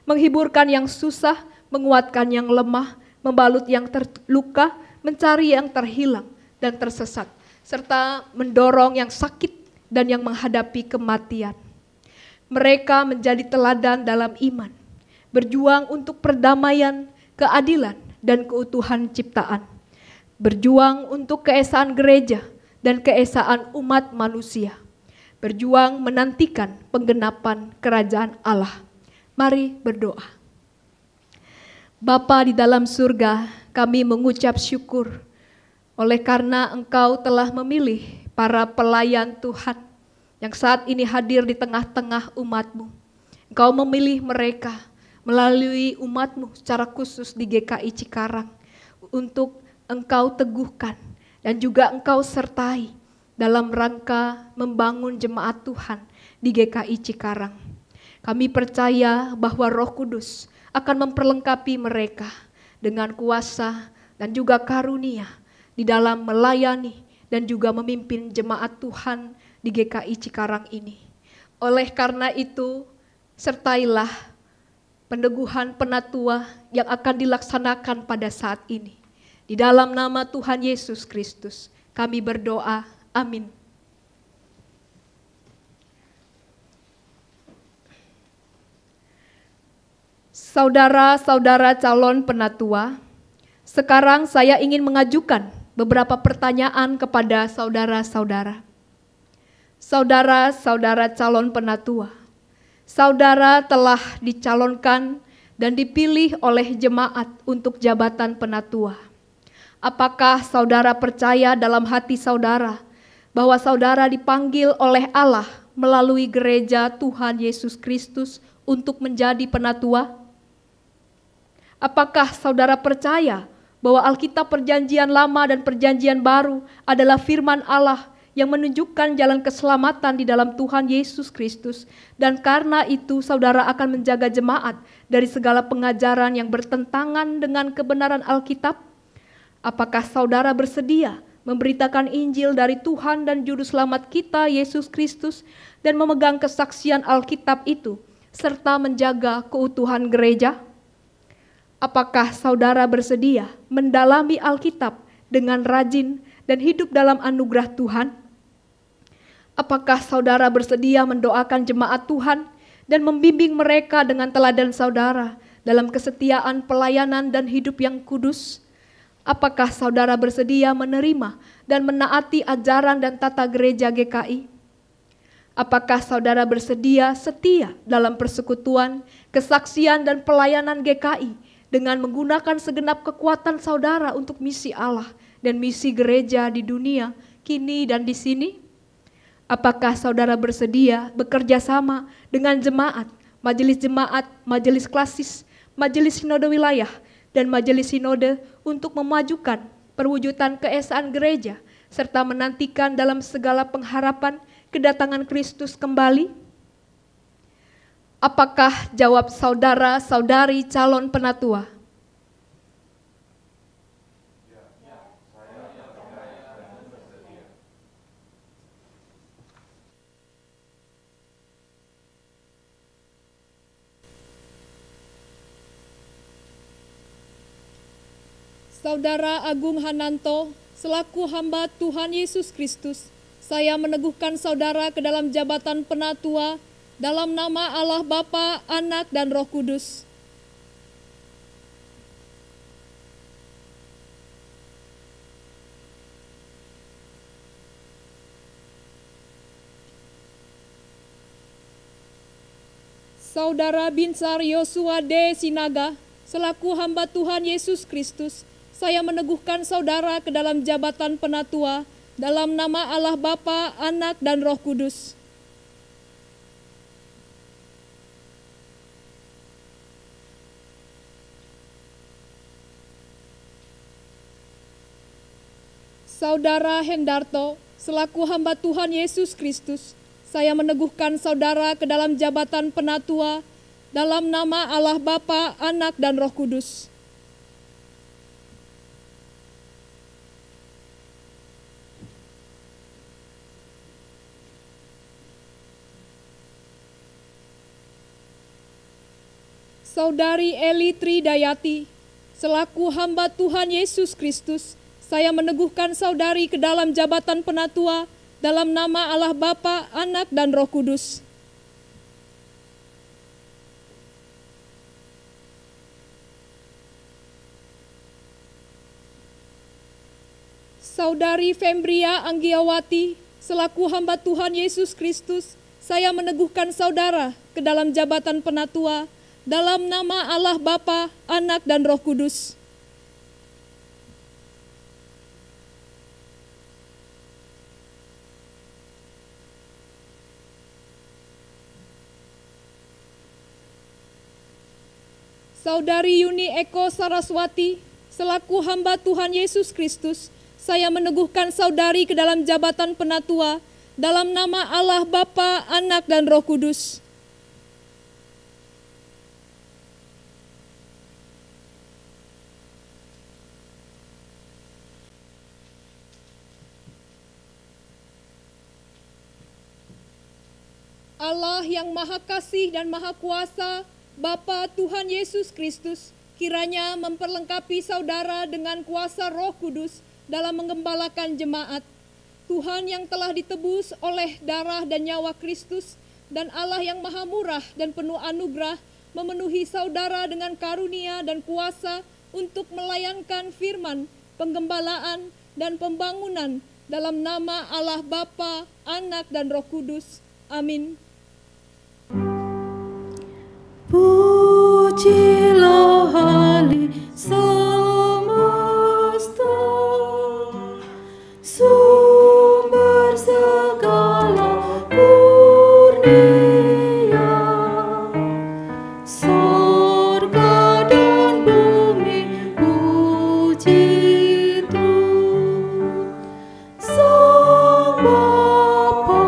menghiburkan yang susah, menguatkan yang lemah, membalut yang terluka, mencari yang terhilang dan tersesat, serta mendorong yang sakit dan yang menghadapi kematian. Mereka menjadi teladan dalam iman, berjuang untuk perdamaian, keadilan, dan keutuhan ciptaan, berjuang untuk keesaan gereja dan keesaan umat manusia, berjuang menantikan penggenapan kerajaan Allah. Mari berdoa. Bapa di dalam surga, kami mengucap syukur oleh karena Engkau telah memilih para pelayan Tuhan yang saat ini hadir di tengah-tengah umat-Mu. Engkau memilih mereka melalui umat-Mu secara khusus di GKI Cikarang untuk Engkau teguhkan dan juga Engkau sertai dalam rangka membangun jemaat Tuhan di GKI Cikarang. Kami percaya bahwa Roh Kudus akan memperlengkapi mereka dengan kuasa dan juga karunia di dalam melayani dan juga memimpin jemaat Tuhan di GKI Cikarang ini. Oleh karena itu, sertailah peneguhan penatua yang akan dilaksanakan pada saat ini. Di dalam nama Tuhan Yesus Kristus, kami berdoa. Amin. Saudara-saudara calon penatua, sekarang saya ingin mengajukan beberapa pertanyaan kepada saudara-saudara. Saudara-saudara calon penatua, saudara telah dicalonkan dan dipilih oleh jemaat untuk jabatan penatua. Apakah saudara percaya dalam hati saudara bahwa saudara dipanggil oleh Allah melalui gereja Tuhan Yesus Kristus untuk menjadi penatua? Apakah saudara percaya bahwa Alkitab Perjanjian Lama dan Perjanjian Baru adalah firman Allah yang menunjukkan jalan keselamatan di dalam Tuhan Yesus Kristus, dan karena itu saudara akan menjaga jemaat dari segala pengajaran yang bertentangan dengan kebenaran Alkitab? Apakah saudara bersedia memberitakan Injil dari Tuhan dan Juru Selamat kita Yesus Kristus dan memegang kesaksian Alkitab itu serta menjaga keutuhan gereja? Apakah saudara bersedia mendalami Alkitab dengan rajin dan hidup dalam anugerah Tuhan? Apakah saudara bersedia mendoakan jemaat Tuhan dan membimbing mereka dengan teladan saudara dalam kesetiaan pelayanan dan hidup yang kudus? Apakah saudara bersedia menerima dan menaati ajaran dan tata gereja GKI? Apakah saudara bersedia setia dalam persekutuan, kesaksian, dan pelayanan GKI dengan menggunakan segenap kekuatan saudara untuk misi Allah dan misi gereja di dunia, kini dan di sini? Apakah saudara bersedia bekerja sama dengan jemaat, majelis klasis, majelis sinode wilayah, dan majelis sinode untuk memajukan perwujudan keesaan gereja, serta menantikan dalam segala pengharapan kedatangan Kristus kembali? Apakah jawab saudara-saudari calon penatua? Saudara Agung Hananto, selaku hamba Tuhan Yesus Kristus, saya meneguhkan saudara ke dalam jabatan penatua dalam nama Allah Bapa, Anak, dan Roh Kudus. Saudara Binsar Yosua D. Sinaga, selaku hamba Tuhan Yesus Kristus, saya meneguhkan saudara ke dalam jabatan penatua dalam nama Allah Bapa, Anak, dan Roh Kudus. Saudara Hendarto, selaku hamba Tuhan Yesus Kristus, saya meneguhkan saudara ke dalam jabatan penatua dalam nama Allah Bapa, Anak, dan Roh Kudus. Saudari Eli Tridayati, selaku hamba Tuhan Yesus Kristus, saya meneguhkan saudari ke dalam jabatan penatua dalam nama Allah Bapa, Anak, dan Roh Kudus. Saudari Fembria Anggiawati, selaku hamba Tuhan Yesus Kristus, saya meneguhkan saudara ke dalam jabatan penatua dalam nama Allah Bapa, Anak, dan Roh Kudus. Saudari Yuni Eko Saraswati, selaku hamba Tuhan Yesus Kristus, saya meneguhkan saudari ke dalam jabatan penatua dalam nama Allah Bapa, Anak, dan Roh Kudus. Allah yang Maha Kasih dan Maha Kuasa, Bapa Tuhan Yesus Kristus, kiranya memperlengkapi saudara dengan kuasa Roh Kudus dalam menggembalakan jemaat. Tuhan yang telah ditebus oleh darah dan nyawa Kristus, dan Allah yang Maha Murah dan penuh anugerah, memenuhi saudara dengan karunia dan kuasa untuk melayankan firman, penggembalaan, dan pembangunan dalam nama Allah Bapa, Anak, dan Roh Kudus. Amin. Pujilah hari semesta, sumber segala kurnia, sorga dan bumi puji Tuhan, Sang Bapa,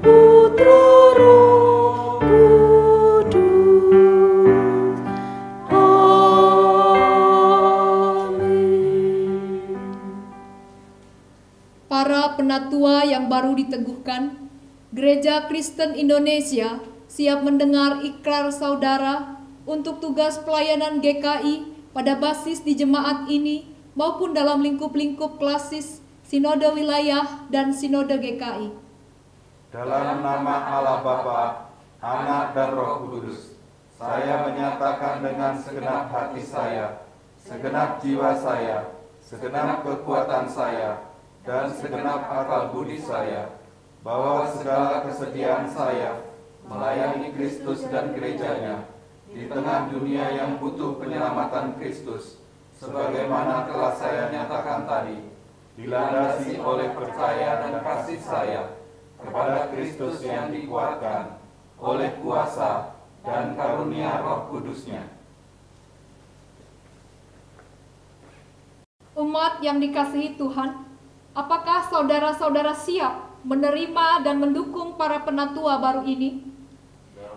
Putra, Roh Kudus. Amin. Para penatua yang baru diteguhkan, Gereja Kristen Indonesia siap mendengar ikrar saudara untuk tugas pelayanan GKI pada basis di jemaat ini maupun dalam lingkup-lingkup klasis, sinode wilayah, dan sinode GKI. Dalam nama Allah Bapa, Anak, dan Roh Kudus, saya menyatakan dengan segenap hati saya, segenap jiwa saya, segenap kekuatan saya, dan segenap akal budi saya, bahwa segala kesediaan saya melayani Kristus dan gerejanya di tengah dunia yang butuh penyelamatan Kristus, sebagaimana telah saya nyatakan tadi, dilandasi oleh percaya dan kasih saya kepada Kristus yang dikuatkan oleh kuasa dan karunia Roh Kudusnya. Umat yang dikasihi Tuhan, apakah saudara-saudara siap menerima dan mendukung para penatua baru ini?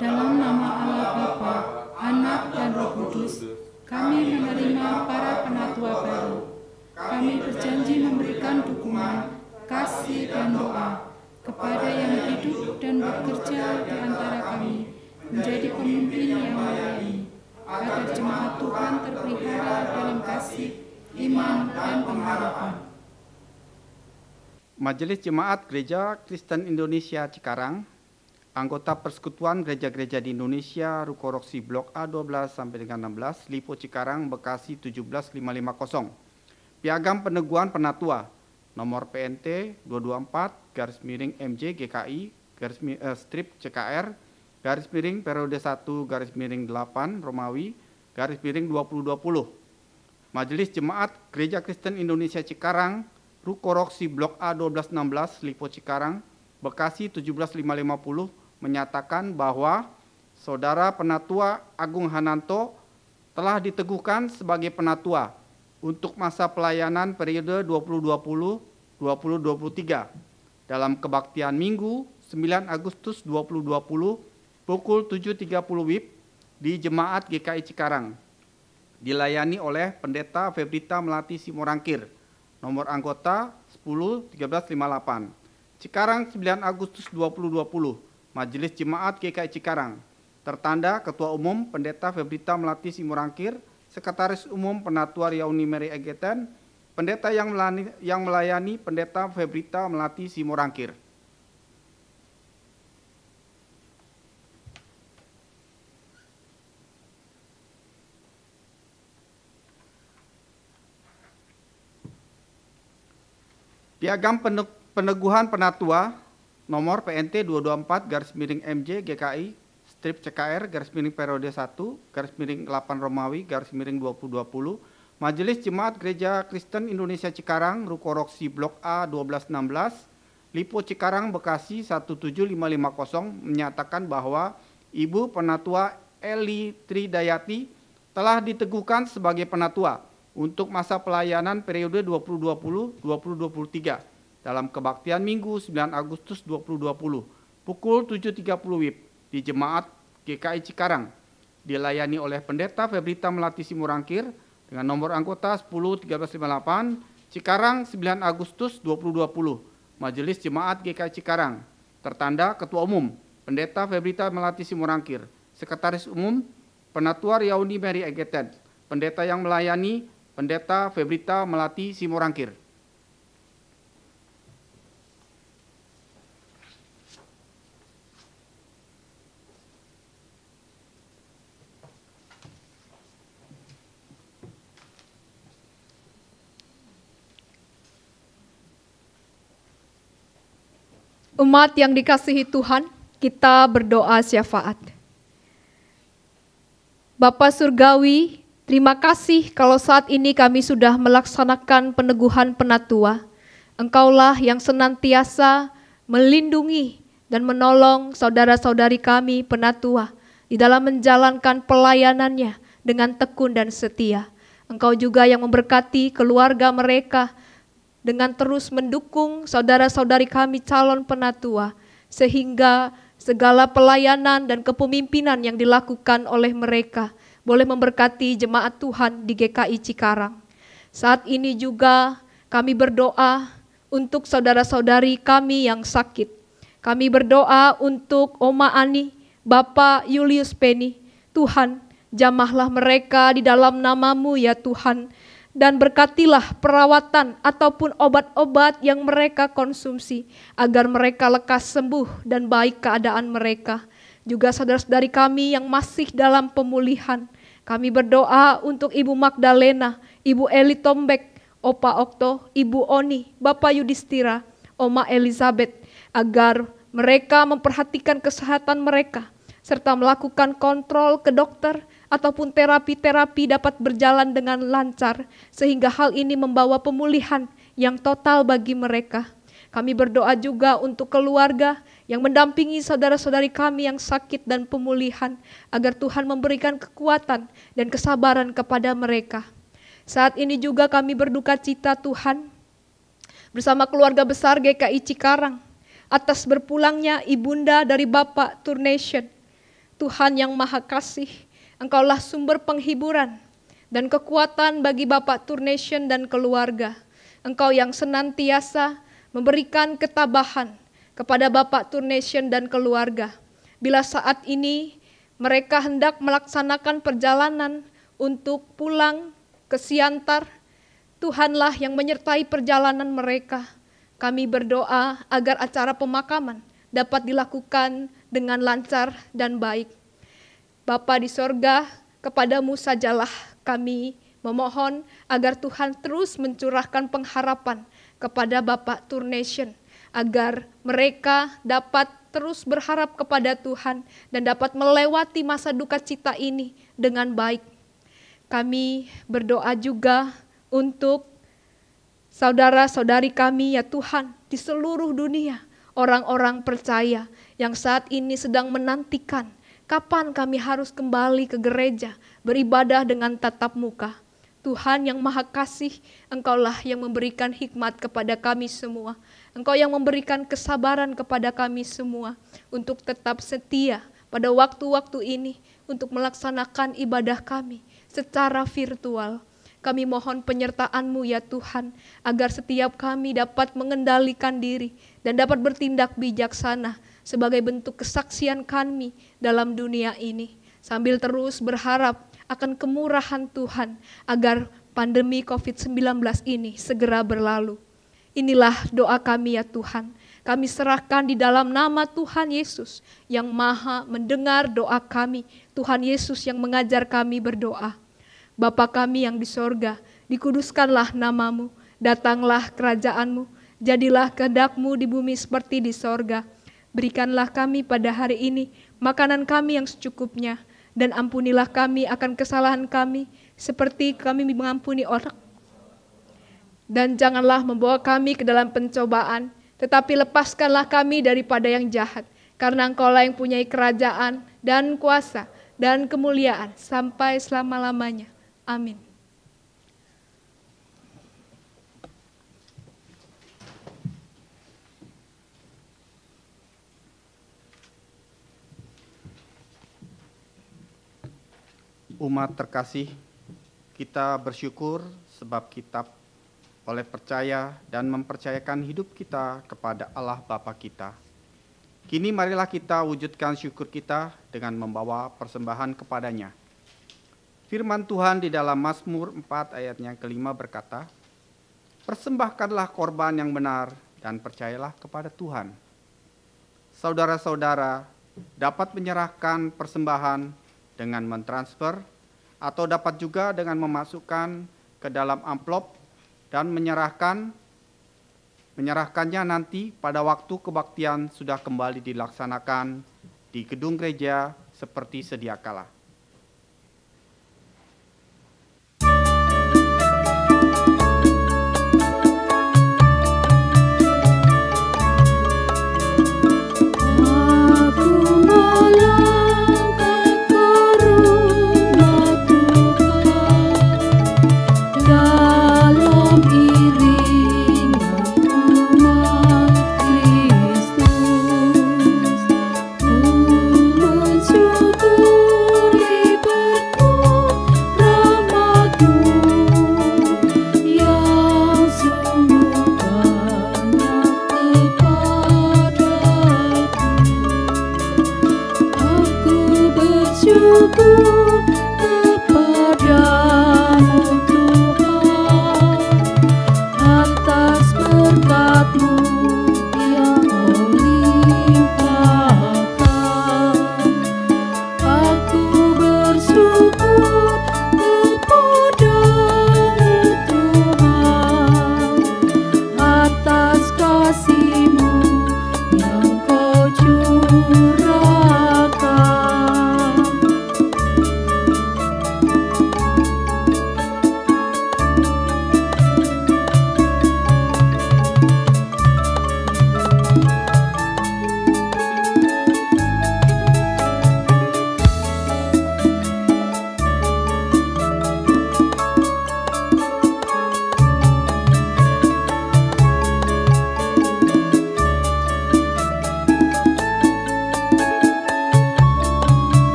Dalam nama Allah Bapa, Anak, dan Roh Kudus, kami menerima para penatua baru. Kami berjanji memberikan dukungan, kasih, dan doa kepada yang hidup dan bekerja di antara kami, menjadi pemimpin yang melayani, agar jemaat Tuhan terpelihara dalam kasih, iman, dan pengharapan. Majelis Jemaat Gereja Kristen Indonesia Cikarang, anggota Persekutuan Gereja-Gereja di Indonesia, Rukoroksi Blok A12 sampai dengan 16, Lipo Cikarang, Bekasi 17550. Piagam Peneguhan Penatua, nomor PNT 224/MJ GKI strip CKR periode 1/8 Romawi /2020. Majelis Jemaat Gereja Kristen Indonesia Cikarang, Rukoroksi Blok A1216 Lipo Cikarang, Bekasi 17550 menyatakan bahwa Saudara Penatua Agung Hananto telah diteguhkan sebagai penatua untuk masa pelayanan periode 2020-2023 dalam kebaktian Minggu 9 Agustus 2020 pukul 7.30 WIB di Jemaat GKI Cikarang, dilayani oleh Pendeta Febrita Melati Simorangkir, nomor anggota 10-1358. Cikarang 9 Agustus 2020, Majelis Jemaat GKI Cikarang. Tertanda Ketua Umum Pendeta Febrita Melati Simorangkir, Sekretaris Umum Penatua Riauni Mary Egeten, Pendeta yang melayani Pendeta Febrita Melati Simorangkir. Piagam Peneguhan Penatua nomor PNT 224/MJ GKI strip CKR periode 1 8 Romawi 2020 Majelis Jemaat Gereja Kristen Indonesia Cikarang Ruko Roksi Blok A 1216 Lipo Cikarang Bekasi 17550 menyatakan bahwa Ibu Penatua Eli Tridayati telah diteguhkan sebagai penatua untuk masa pelayanan periode 2020-2023 dalam kebaktian Minggu 9 Agustus 2020 pukul 7.30 WIB di Jemaat GKI Cikarang, dilayani oleh Pendeta Febrita Melati Simorangkir dengan nomor anggota 10-1358 Cikarang 9 Agustus 2020, Majelis Jemaat GKI Cikarang, tertanda Ketua Umum Pendeta Febrita Melati Simorangkir, Sekretaris Umum Penatua Riauni Mary Egeten, Pendeta yang melayani Pendeta Febrita Melati Simorangkir. Umat yang dikasihi Tuhan, kita berdoa syafaat. Bapa Surgawi, terima kasih kalau saat ini kami sudah melaksanakan peneguhan penatua. Engkaulah yang senantiasa melindungi dan menolong saudara-saudari kami penatua di dalam menjalankan pelayanannya dengan tekun dan setia. Engkau juga yang memberkati keluarga mereka dengan terus mendukung saudara-saudari kami calon penatua, sehingga segala pelayanan dan kepemimpinan yang dilakukan oleh mereka boleh memberkati jemaat Tuhan di GKI Cikarang. Saat ini juga kami berdoa untuk saudara-saudari kami yang sakit. Kami berdoa untuk Oma Ani, Bapak Julius Penny. Tuhan, jamahlah mereka di dalam nama-Mu ya Tuhan, dan berkatilah perawatan ataupun obat-obat yang mereka konsumsi, agar mereka lekas sembuh dan baik keadaan mereka. Juga saudara-saudari kami yang masih dalam pemulihan, kami berdoa untuk Ibu Magdalena, Ibu Eli Tombek, Opa Okto, Ibu Oni, Bapak Yudhistira, Oma Elizabeth, agar mereka memperhatikan kesehatan mereka, serta melakukan kontrol ke dokter ataupun terapi-terapi dapat berjalan dengan lancar, sehingga hal ini membawa pemulihan yang total bagi mereka. Kami berdoa juga untuk keluarga yang mendampingi saudara-saudari kami yang sakit dan pemulihan, agar Tuhan memberikan kekuatan dan kesabaran kepada mereka. Saat ini juga kami berduka cita Tuhan bersama keluarga besar GKI Cikarang atas berpulangnya ibunda dari Bapak Turnation. Tuhan yang Maha Kasih, Engkaulah sumber penghiburan dan kekuatan bagi Bapak Turnation dan keluarga. Engkau yang senantiasa memberikan ketabahan kepada Bapak Turnation dan keluarga. Bila saat ini mereka hendak melaksanakan perjalanan untuk pulang ke Siantar, Tuhanlah yang menyertai perjalanan mereka. Kami berdoa agar acara pemakaman dapat dilakukan dengan lancar dan baik. Bapa di sorga, kepadamu sajalah kami memohon agar Tuhan terus mencurahkan pengharapan kepada Bapak Turnation, agar mereka dapat terus berharap kepada Tuhan dan dapat melewati masa duka cita ini dengan baik. Kami berdoa juga untuk saudara-saudari kami ya Tuhan di seluruh dunia, orang-orang percaya yang saat ini sedang menantikan kapan kami harus kembali ke gereja beribadah dengan tatap muka. Tuhan yang Maha Kasih, Engkaulah yang memberikan hikmat kepada kami semua. Engkau yang memberikan kesabaran kepada kami semua untuk tetap setia pada waktu-waktu ini untuk melaksanakan ibadah kami secara virtual. Kami mohon penyertaan-Mu ya Tuhan, agar setiap kami dapat mengendalikan diri dan dapat bertindak bijaksana sebagai bentuk kesaksian kami dalam dunia ini. Sambil terus berharap akan kemurahan Tuhan agar pandemi COVID-19 ini segera berlalu. Inilah doa kami ya Tuhan. Kami serahkan di dalam nama Tuhan Yesus yang maha mendengar doa kami. Tuhan Yesus yang mengajar kami berdoa. Bapa kami yang di sorga, dikuduskanlah namamu, datanglah kerajaanmu, jadilah kehendak-Mu di bumi seperti di sorga. Berikanlah kami pada hari ini makanan kami yang secukupnya, dan ampunilah kami akan kesalahan kami, seperti kami mengampuni orang. Dan janganlah membawa kami ke dalam pencobaan, tetapi lepaskanlah kami daripada yang jahat, karena Engkau-lah yang punya kerajaan dan kuasa dan kemuliaan sampai selama-lamanya. Amin. Umat terkasih, kita bersyukur sebab kita oleh percaya dan mempercayakan hidup kita kepada Allah Bapa kita. Kini marilah kita wujudkan syukur kita dengan membawa persembahan kepadanya. Firman Tuhan di dalam Mazmur 4 ayatnya kelima berkata, persembahkanlah korban yang benar dan percayalah kepada Tuhan. Saudara-saudara dapat menyerahkan persembahan dengan mentransfer atau dapat juga dengan memasukkan ke dalam amplop dan menyerahkannya nanti pada waktu kebaktian sudah kembali dilaksanakan di gedung gereja seperti sedia kala.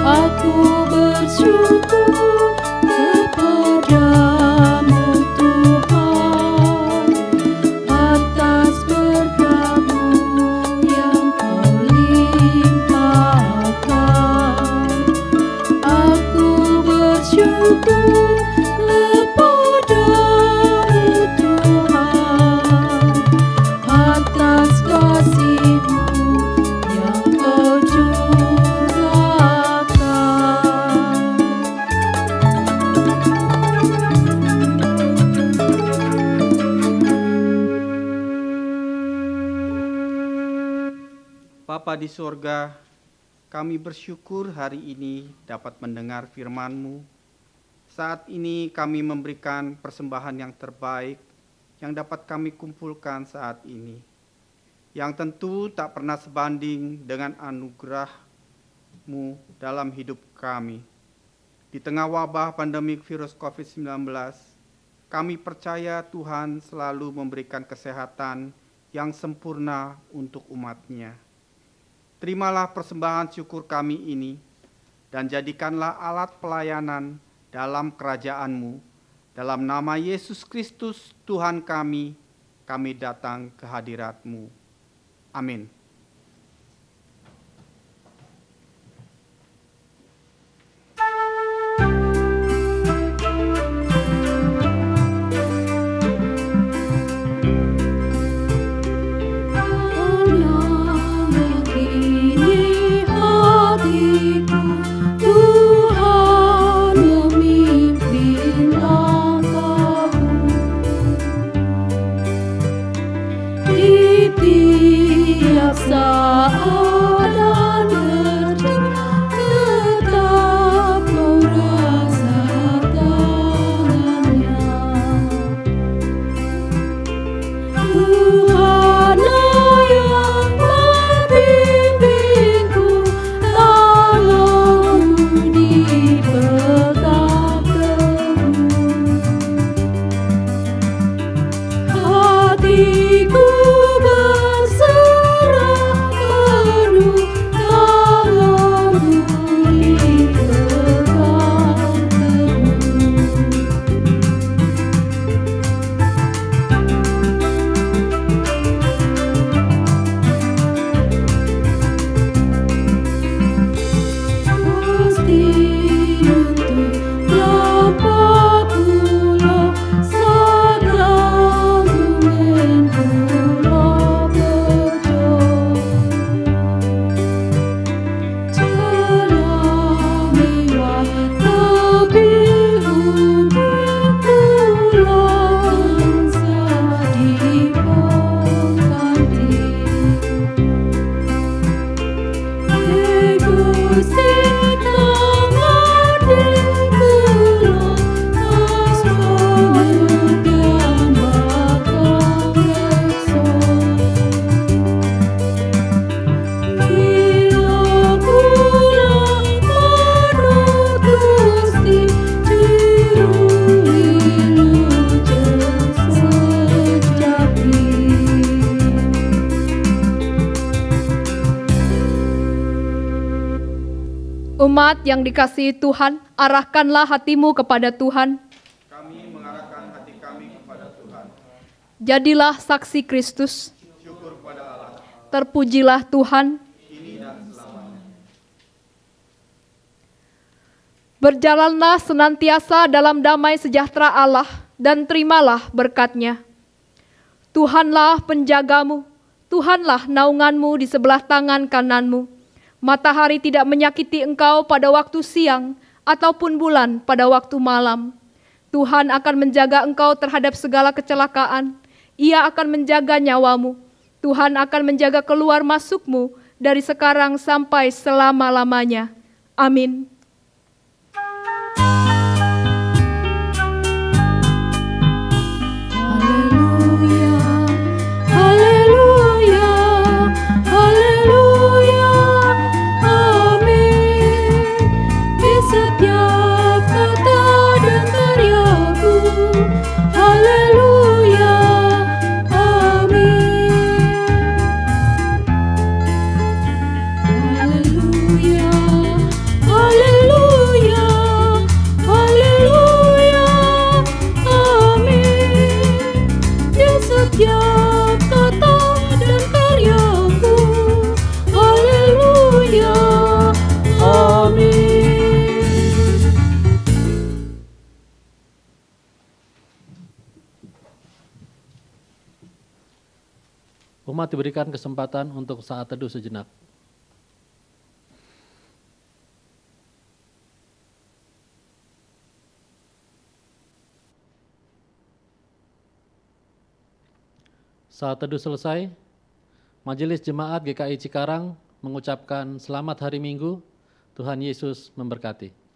Aku bersyukur kepada Bapa di sorga, kami bersyukur hari ini dapat mendengar firman-Mu. Saat ini kami memberikan persembahan yang terbaik yang dapat kami kumpulkan saat ini, yang tentu tak pernah sebanding dengan anugerah-Mu dalam hidup kami. Di tengah wabah pandemik virus COVID-19, kami percaya Tuhan selalu memberikan kesehatan yang sempurna untuk umat-Nya. Terimalah persembahan syukur kami ini, dan jadikanlah alat pelayanan dalam kerajaan-Mu. Dalam nama Yesus Kristus Tuhan kami datang ke hadirat-Mu. Amin. Umat yang dikasihi Tuhan, arahkanlah hatimu kepada Tuhan. Kami mengarahkan hati kami kepada Tuhan. Jadilah saksi Kristus. Syukur pada Allah. Terpujilah Tuhan. Kini dan selamanya. Berjalanlah senantiasa dalam damai sejahtera Allah dan terimalah berkat-Nya. Tuhanlah penjagamu, Tuhanlah naunganmu di sebelah tangan kananmu. Matahari tidak menyakiti engkau pada waktu siang, ataupun bulan pada waktu malam. Tuhan akan menjaga engkau terhadap segala kecelakaan. Ia akan menjaga nyawamu. Tuhan akan menjaga keluar masukmu dari sekarang sampai selama-lamanya. Amin. Hallelujah. umat diberikan kesempatan untuk saat teduh sejenak. Saat teduh selesai, Majelis Jemaat GKI Cikarang mengucapkan selamat hari Minggu, Tuhan Yesus memberkati.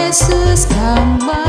Yesus kembali.